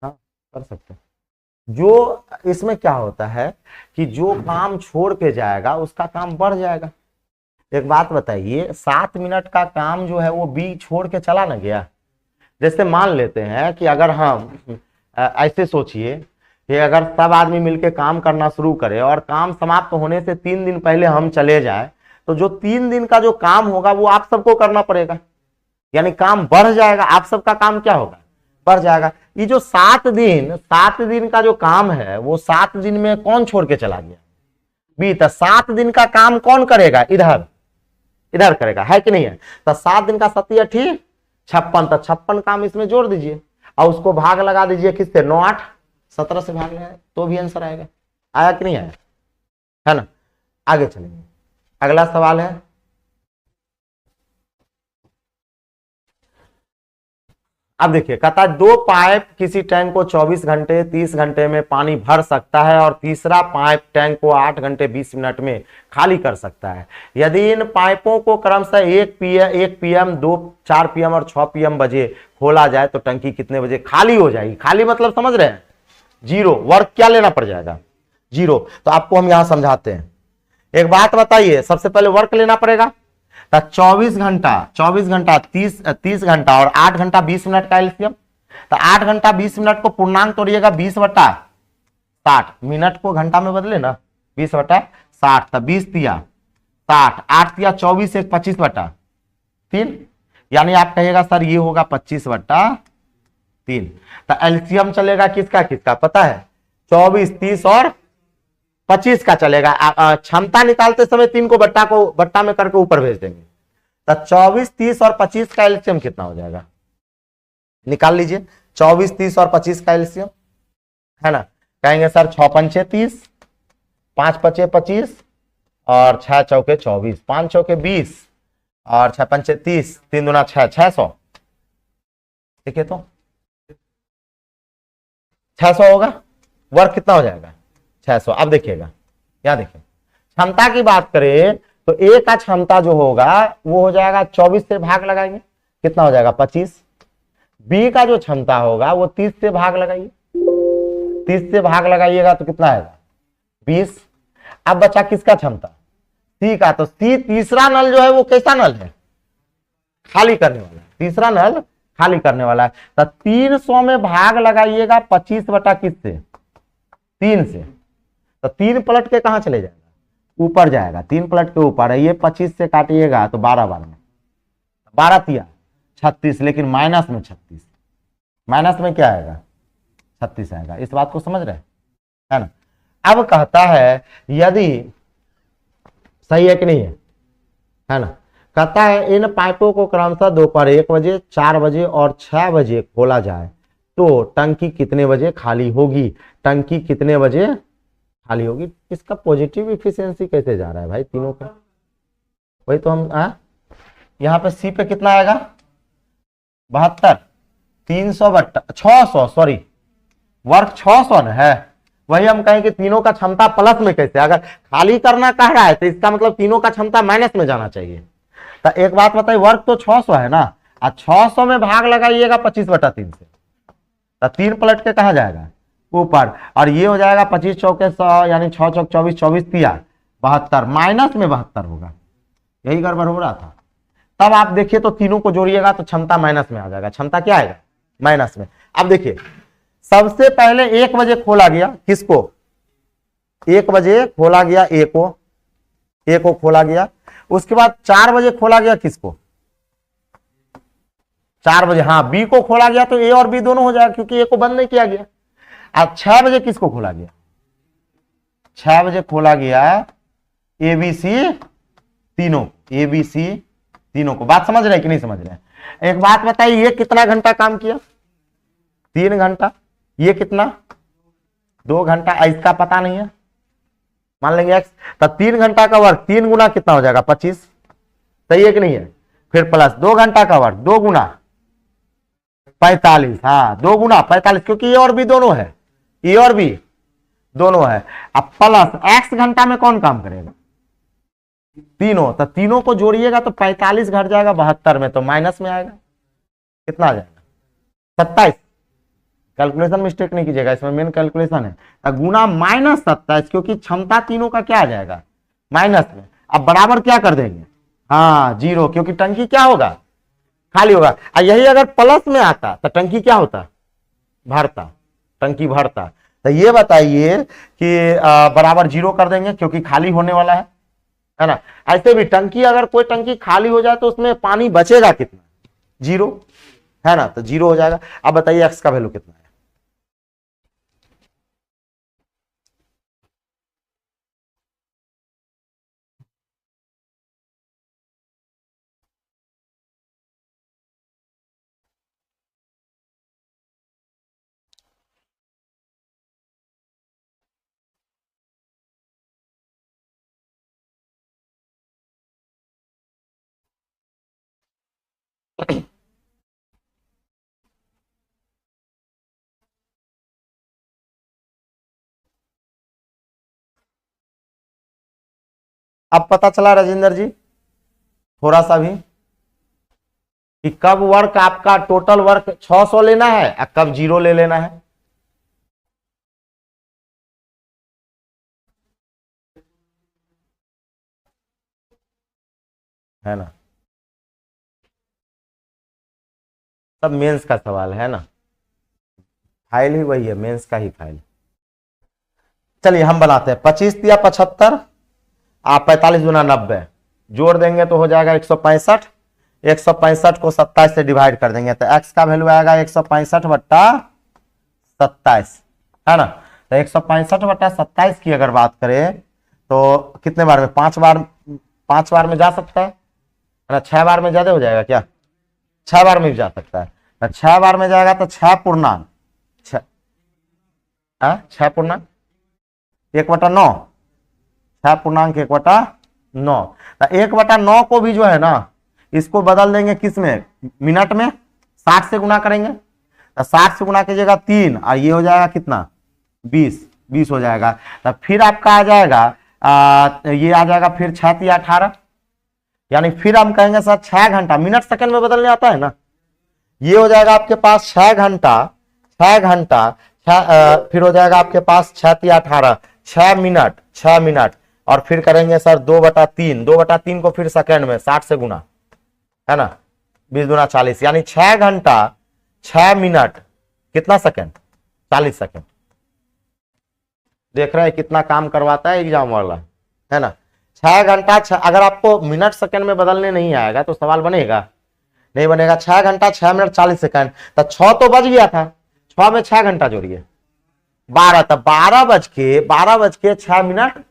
हाँ कर सकते। जो इसमें क्या होता है कि जो काम छोड़ के जाएगा उसका काम बढ़ जाएगा। एक बात बताइए, 7 मिनट का काम जो है वो बी छोड़ के चला ना गया। जैसे मान लेते हैं कि अगर हम ऐसे सोचिए कि अगर सब आदमी मिलके काम करना शुरू करे और काम समाप्त होने से 3 दिन पहले हम चले जाए, तो जो 3 दिन का जो काम होगा वो आप सबको करना पड़ेगा, यानी काम बढ़ जाएगा। आप सबका काम क्या होगा? बढ़ जाएगा। ये जो 7 दिन का जो काम है वो 7 दिन में कौन छोड़ के चला गया? बी। तो 7 दिन का काम कौन करेगा? इधर करेगा, है कि नहीं है? तो 7 दिन का 7 8 56, तो 56 काम इसमें जोड़ दीजिए और उसको भाग लगा दीजिए किससे? 9 8 17 से भाग लगाए तो भी आंसर आएगा। आया कि नहीं आया? है ना। आगे चलेंगे, अगला सवाल है, अब देखिए कहता है 2 पाइप किसी टैंक को 24 घंटे 30 घंटे में पानी भर सकता है और तीसरा पाइप टैंक को 8 घंटे 20 मिनट में खाली कर सकता है। यदि इन पाइपों को क्रमशः 1 PM 2 4 PM और 6 PM बजे खोला जाए तो टंकी कितने बजे खाली हो जाएगी? खाली मतलब समझ रहे हैं? 0। वर्क क्या लेना पड़ जाएगा? 0। तो आपको हम यहां समझाते हैं। एक बात बताइए, सबसे पहले वर्क लेना पड़ेगा। तो 24 घंटा 30 घंटा और 8 घंटा 20 मिनट का एलसीएम। तो 8 घंटा 20 मिनट को पूर्णांक तोड़िएगा 20/60, मिनट को घंटा में बदले ना 20/60, तो 20 तिया 60, 8 तिया 24, 1 25/3, यानी आप कहिएगा सर ये होगा 25/3। तो एलसीएम चलेगा किसका किसका पता है? 24, 30 और 25 का चलेगा। क्षमता निकालते समय 3 को बट्टा में करके ऊपर भेज देंगे। तो 24, 30 और 25 का एलसीएम कितना हो जाएगा? निकाल लीजिए 24, 30 और 25 का एलसीएम, है ना। कहेंगे सर 6 पंचे 30, 5 पचे 25 और 6 चौके 24, 5 चौके 20 और 6 पंचे 30, 3 दूना 6, 600। देखिए तो 600 होगा। वर्क कितना हो जाएगा? 600। अब देखिएगा, क्या देखिए, क्षमता की बात करें तो ए का क्षमता जो होगा वो हो जाएगा 24 से भाग लगाएंगे, कितना हो जाएगा? 25। बी का जो क्षमता होगा वो 30 से भाग लगाइए, 30 से भाग लगाइएगा तो कितना आएगा? 20। अब बचा किसका क्षमता? सी का। तो सी तीसरा नल जो है वो कैसा नल है? खाली करने वाला। तीसरा नल खाली करने वाला है। तो 300 में भाग लगाइएगा 25/किससे? 3 से। तो 3 पलट के कहां चले जाएगा? ऊपर जाएगा। 3 पलट के ऊपर है। ये 25 से काटिएगा तो 12 12 में 12 तिया 36, लेकिन माइनस में 36, माइनस में क्या आएगा? 36 आएगा। इस बात को समझ रहे हैं, है ना। अब कहता है यदि सही है कि नहीं है ना। कहता है इन पाइपों को क्रमशः दोपहर 1 बजे, 4 बजे और 6 बजे खोला जाए तो टंकी कितने बजे खाली होगी? टंकी कितने बजे खाली होगी? इसका पॉजिटिव इफिशियंसी कैसे जा रहा है भाई तीनों का? वही तो हम यहाँ पे सी पे कितना आएगा? 72, 300/600, सॉरी वर्क 600 न है। वही हम कहें कि तीनों का क्षमता प्लस में कैसे? अगर खाली करना कह रहा है तो इसका मतलब तीनों का क्षमता माइनस में जाना चाहिए। तो एक बात बताइए, वर्क तो 600 है ना, 600 में भाग लगाइएगा 25/3 से, तो 3 पलट के कहा जाएगा? ऊपर। और ये हो जाएगा 25 चौके 100, यानी 6 चौक 24, 24 तिया 72, माइनस में 72 होगा। यही गड़बड़ हो रहा था। तब आप देखिए तो तीनों को जोड़िएगा तो क्षमता माइनस में आ जाएगा। क्षमता क्या आएगा? माइनस में। अब देखिए सबसे पहले 1 बजे खोला गया, किसको? 1 बजे खोला गया ए को खोला गया। उसके बाद 4 बजे खोला गया, किसको? 4 बजे, हाँ बी को खोला गया तो ए और बी दोनों हो जाएगा क्योंकि ए को बंद नहीं किया गया। अब 6 बजे किसको खोला गया? 6 बजे खोला गया ए बी सी तीनों, ए बी सी तीनों को। बात समझ रहे कि नहीं समझ रहे? एक बात बताइए, ये कितना घंटा काम किया? 3 घंटा। ये कितना? 2 घंटा। इसका पता नहीं है, मान लेंगे एक्स। तो 3 घंटा का वर्क 3 गुना कितना हो जाएगा? 25। सही है कि नहीं है? फिर प्लस 2 घंटा का वर्क 2 गुना 45, हाँ 2 गुना 45, क्योंकि ये और भी दोनों है, ये और भी दोनों है। अब प्लस एक्स घंटा में कौन काम करेगा? तीनों। तो तीनों को जोड़िएगा तो 45 घट जाएगा 72 में, तो माइनस में आएगा। कितना आ जाएगा? 27। कैलकुलेशन मिस्टेक नहीं कीजिएगा, इसमें मेन कैलकुलेशन है। गुना -27, क्योंकि क्षमता तीनों का क्या आ जाएगा? माइनस में। अब बराबर क्या कर देंगे? हाँ 0, क्योंकि टंकी क्या होगा? खाली होगा। यही अगर प्लस में आता तो टंकी क्या होता? भरता, टंकी भरता। तो ये बताइए कि बराबर 0 कर देंगे क्योंकि खाली होने वाला है ना। ऐसे भी टंकी, अगर कोई टंकी खाली हो जाए तो उसमें पानी बचेगा कितना? 0, है ना। तो 0 हो जाएगा। अब बताइए एक्स का वैल्यू कितना है? अब पता चला राजेंद्र जी थोड़ा सा भी कि कब वर्क आपका टोटल वर्क 600 लेना है और कब 0 ले लेना है ना। सब मेंस का सवाल है ना, फाइल ही वही है, मेंस का ही फाइल। चलिए हम बनाते हैं 25 या 75, आप 45 गुना 90 जोड़ देंगे तो हो जाएगा 165। 165 को 27 से डिवाइड कर देंगे तो x का वैल्यू आएगा 165 बट्टा 27, है ना। तो 165 बट्टा 27 की अगर बात करें तो कितने बार में, 5 बार में जा सकता है ना। 6 बार में ज्यादा हो जाएगा क्या, 6 बार में भी जा सकता है। तो 6 बार में जाएगा तो 6 पूर्णांक 6 पूर्णांक 1/9, 6 पूर्णांक 1/9। तो 1/9 को भी जो है ना, इसको बदल देंगे किस में, मिनट में। 60 से गुना करेंगे तो 60 से गुना कीजिएगा 3 और ये हो जाएगा कितना, 20 हो जाएगा। तो फिर आपका आ जाएगा ये आ जाएगा फिर 6 या 18, यानी फिर हम कहेंगे सर 6 घंटा, मिनट सेकंड में बदलने आता है ना। ये हो जाएगा आपके पास 6 घंटा, 6 घंटा फिर हो जाएगा आपके पास 6 या 18, 6 मिनट, 6 मिनट। और फिर करेंगे सर 2/3, 2/3 को फिर सेकंड में 60 से गुना, है ना, 20 दूना 40, यानी 6 घंटा 6 मिनट कितना सेकंड, 40 सेकंड। देख रहे हैं कितना काम करवाता है एग्जाम वाला, है ना। 6 घंटा अगर आपको मिनट सेकंड में बदलने नहीं आएगा तो सवाल बनेगा, नहीं बनेगा। 6 घंटा 6 मिनट 40 सेकंड, तो 6 तो बज गया था, 6 में 6 घंटा जोड़िए 12, तो 12 बज के 6 minute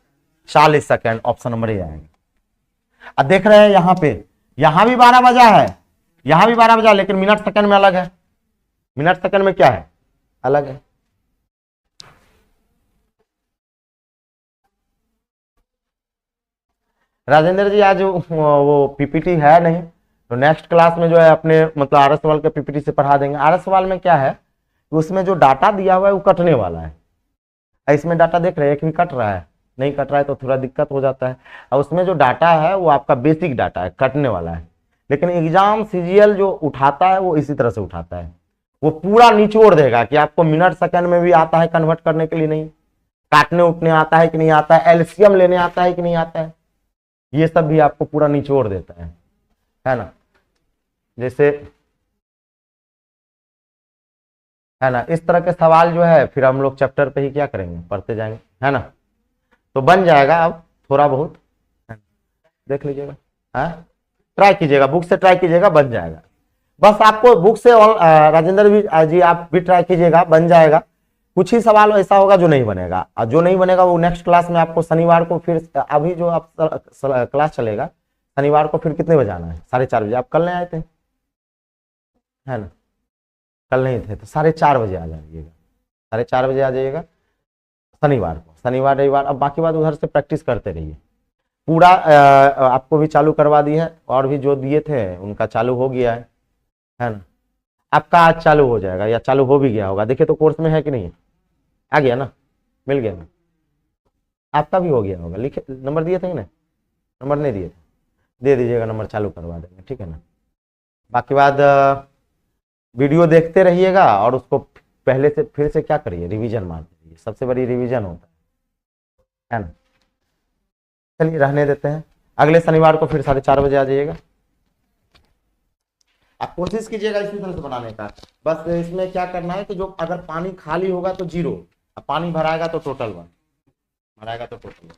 40 second, option number A आएगा। अब देख रहे हैं यहां पे, यहां भी 12 बजा है, यहां भी 12 बजा, लेकिन मिनट सेकंड में अलग है, मिनट सेकंड में क्या है, अलग है। राजेंद्र जी आज वो पीपीटी है नहीं, तो नेक्स्ट क्लास में जो है अपने मतलब आर एस सवाल के पीपीटी से पढ़ा देंगे। आर एस सवाल में क्या है, उसमें जो डाटा दिया हुआ है वो कटने वाला है। इसमें डाटा देख रहे हैं एक भी कट रहा है, नहीं कट रहा है तो थोड़ा दिक्कत हो जाता है। और उसमें जो डाटा है वो आपका बेसिक डाटा है, कटने वाला है। लेकिन एग्जाम सीजीएल जो उठाता है वो इसी तरह से उठाता है, वो पूरा निचोड़ देगा कि आपको मिनट सेकंड में भी आता है कन्वर्ट करने के लिए, नहीं काटने उठने आता है कि नहीं आता है, एलसीएम लेने आता है कि नहीं आता है, ये सब भी आपको पूरा निचोड़ देता है ना। जैसे है ना, इस तरह के सवाल जो है फिर हम लोग चैप्टर पे ही क्या करेंगे, पढ़ते जाएंगे, है ना। तो बन जाएगा अब थोड़ा बहुत, देख लीजिएगा, ट्राई कीजिएगा, बुक से ट्राई कीजिएगा, बन जाएगा। बस आपको बुक से राजेंद्र भी जी आप भी ट्राई कीजिएगा, बन जाएगा। कुछ ही सवाल ऐसा होगा जो नहीं बनेगा, और जो नहीं बनेगा वो नेक्स्ट क्लास में आपको शनिवार को फिर, अभी जो आप क्लास चलेगा शनिवार को फिर कितने बजे आना है, 4:30 बजे। आप कल नहीं आए थे, है ना, कल नहीं थे तो 4:30 बजे आ जाइएगा, 4:30 बजे आ जाइएगा शनिवार को, शनिवार रविवार। अब बाकी बात उधर से प्रैक्टिस करते रहिए। पूरा आपको भी चालू करवा दी है, और भी जो दिए थे उनका चालू हो गया है ना। आपका आज चालू हो जाएगा या चालू हो भी गया होगा, देखिए तो कोर्स में है कि नहीं है, आ गया ना, मिल गया ना, आपका भी हो गया होगा। लिखे नंबर दिए थे ना, नंबर नहीं दिए थे, दे दीजिएगा नंबर, चालू करवा देंगे, ठीक है ना। बाकी बात वीडियो देखते रहिएगा और उसको पहले से फिर से क्या करिए, रिवीजन मारते रहिए, सबसे बड़ी रिवीजन होता है ना। चलिए रहने देते हैं, अगले शनिवार को फिर 4:30 बजे आ जाइएगा। आप कोशिश कीजिएगा इसी तरह से बनाने का। बस इसमें क्या करना है कि जो अगर पानी खाली होगा तो 0, पानी भराएगा तो टोटल 1, भराएगा तो टोटल 1।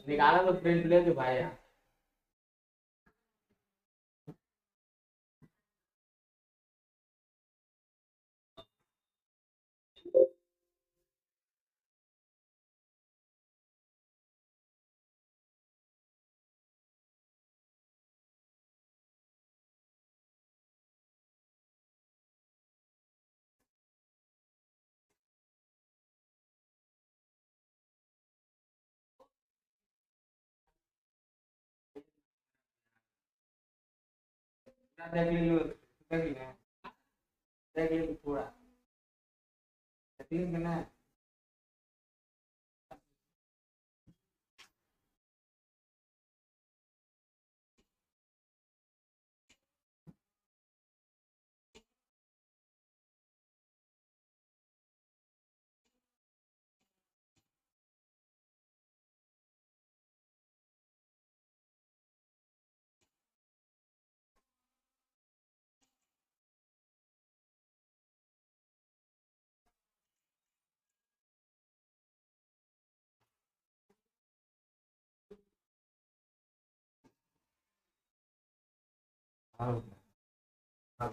निकाला तो प्रिंट ले दो भाई यार। देख लो, देख लो पूरा सेटिंग में ना। हाँ हाँ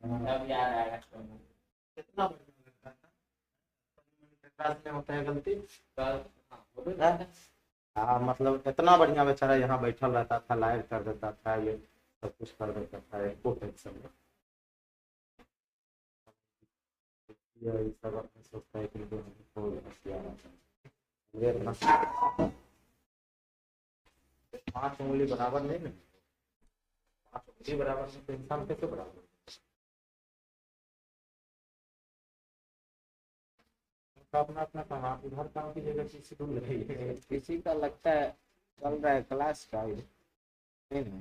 अब याद आएगा। कितना बढ़िया लगता है। क्लास में होता है गलती। कल हाँ बोलो ना। हाँ मतलब इतना बढ़िया बेचारा यहाँ बैठल रहता था, लाइव कर देता था, ये सब कुछ कर देता था, एको टेंशन नहीं। ये सब अपने सोचता है कि मुझे हमको होशियार आता है। मुझे इतना 5 उंगली बराबर नहीं ना, 5 उंगली बराबर नहीं तो इंसान कैसे बराबर। तो अपना अपना काम उधर काम की जगह किसी को रही है। किसी का लगता है चल रहा है क्लास का ही। नहीं नहीं